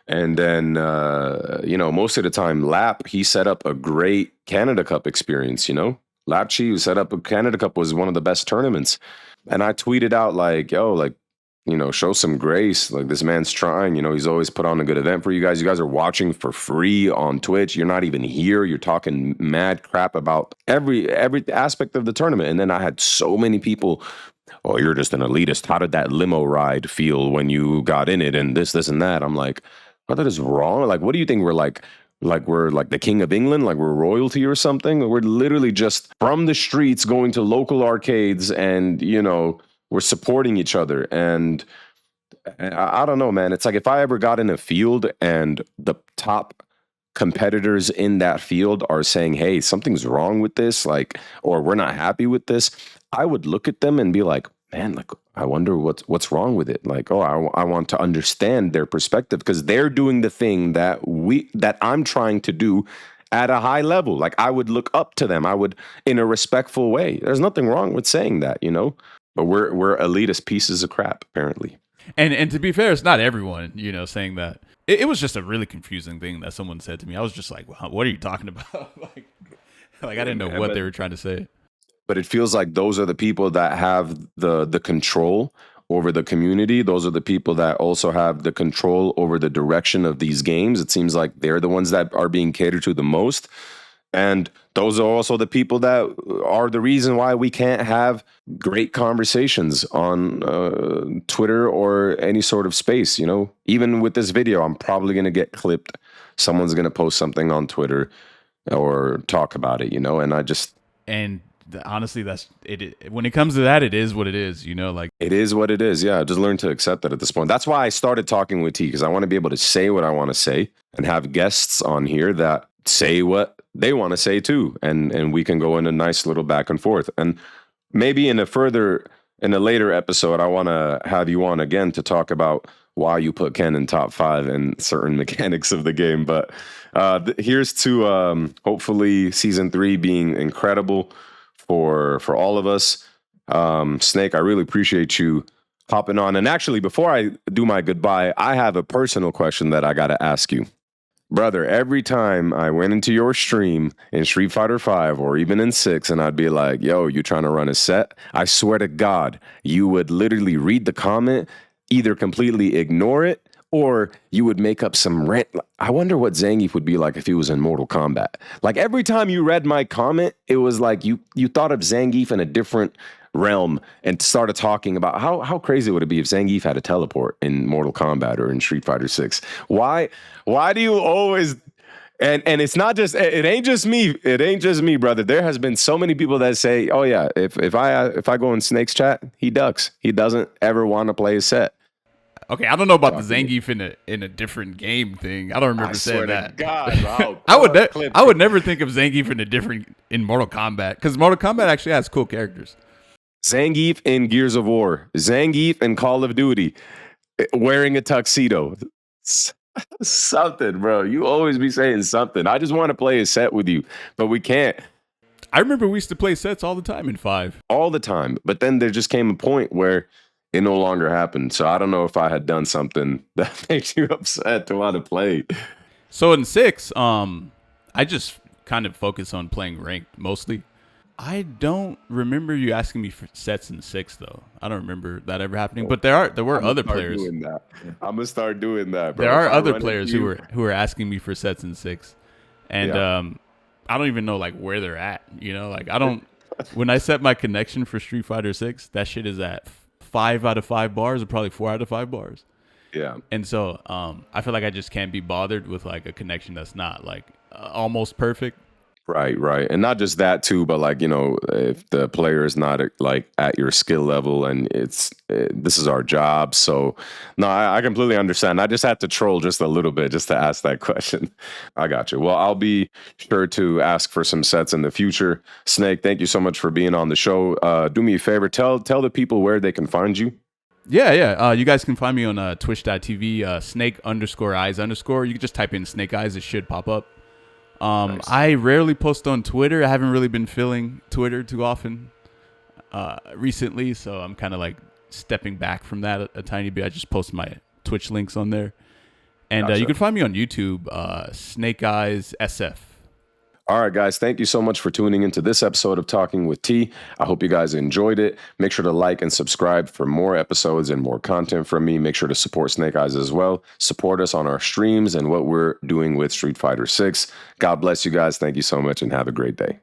And then, most of the time Lap, he set up a great Canada Cup experience, Lapchi, who set up a Canada Cup, was one of the best tournaments. And I tweeted out like, yo, like, show some grace. Like, this man's trying, he's always put on a good event for you guys. You guys are watching for free on Twitch. You're not even here. You're talking mad crap about every aspect of the tournament. And then I had so many people, oh, you're just an elitist. How did that limo ride feel when you got in it? And this and that. I'm like, oh, that is wrong. Like, what do you think we're like? Like we're like the King of England, like we're royalty or something? We're literally just from the streets going to local arcades and, we're supporting each other. And I don't know, man. It's like if I ever got in a field and the top competitors in that field are saying, hey, something's wrong with this, like, or we're not happy with this, I would look at them and be like, man, like, I wonder what's wrong with it. Like, I want to understand their perspective because they're doing the thing that I'm trying to do at a high level. Like, I would look up to them. I would, in a respectful way. There's nothing wrong with saying that, But we're elitist pieces of crap, apparently. And to be fair, it's not everyone, saying that. It was just a really confusing thing that someone said to me. I was just like, wow, what are you talking about? like I didn't know what they were trying to say. But it feels like those are the people that have the control over the community. Those are the people that also have the control over the direction of these games. It seems like they're the ones that are being catered to the most. And those are also the people that are the reason why we can't have great conversations on Twitter or any sort of space, Even with this video, I'm probably going to get clipped. Someone's going to post something on Twitter or talk about it, And I just... And honestly, that's it. When it comes to that, it is what it is, like it is what it is. Yeah. Just learn to accept that at this point. That's why I started talking with T, because I want to be able to say what I want to say and have guests on here that say what they want to say too, and we can go in a nice little back and forth. And maybe in a later episode, I want to have you on again to talk about why you put Ken in top 5 and certain mechanics of the game. But here's to hopefully season 3 being incredible for all of us. Snake, I really appreciate you hopping on. And actually, before I do my goodbye, I have a personal question that I got to ask you. Brother, every time I went into your stream in Street Fighter 5 or even in 6 and I'd be like, yo, you trying to run a set? I swear to God, you would literally read the comment, either completely ignore it, or you would make up some rant. I wonder what Zangief would be like if he was in Mortal Kombat. Like every time you read my comment, it was like you thought of Zangief in a different realm and started talking about how crazy would it be if Zangief had a teleport in Mortal Kombat or in Street Fighter 6. Why do you always and it's not just it ain't just me, brother. There has been so many people that say, oh yeah, if I go in Snake's chat, he ducks. He doesn't ever want to play a set. Okay, I don't know about the Zangief in a different game thing. I don't remember saying that. God, I would never think of Zangief in Mortal Kombat, because Mortal Kombat actually has cool characters. Zangief in Gears of War, Zangief in Call of Duty, wearing a tuxedo. Something, bro. You always be saying something. I just want to play a set with you, but we can't. I remember we used to play sets all the time in 5. All the time. But then there just came a point where it no longer happened. So I don't know if I had done something that makes you upset to want to play. So in 6, I just kind of focus on playing ranked mostly. I don't remember you asking me for sets in 6 though. I don't remember that ever happening. But there were other players. I'm gonna start doing that, bro. There are other players who were asking me for sets in 6, and I don't even know like where they're at. You know, like I don't. When I set my connection for Street Fighter 6, that shit is at 5 out of 5 bars, or probably 4 out of 5 bars. Yeah. And so I feel like I just can't be bothered with like a connection that's not like almost perfect. Right. And not just that too, but like, you know, if the player is not like at your skill level and this is our job. So no, I completely understand. I just had to troll just a little bit just to ask that question. I got you. Well, I'll be sure to ask for some sets in the future. Snake, thank you so much for being on the show. Do me a favor. Tell the people where they can find you. Yeah. You guys can find me on twitch.tv, snake_eyes_. You can just type in Snake Eyez. It should pop up. Nice. I rarely post on Twitter. I haven't really been feeling Twitter too often recently, so I'm kind of like stepping back from that a tiny bit. I just post my Twitch links on there. And Gotcha. You can find me on YouTube, Snake Eyez SF. All right, guys, thank you so much for tuning into this episode of Talking with T. I hope you guys enjoyed it. Make sure to like and subscribe for more episodes and more content from me. Make sure to support Snake Eyez as well. Support us on our streams and what we're doing with Street Fighter 6. God bless you guys. Thank you so much and have a great day.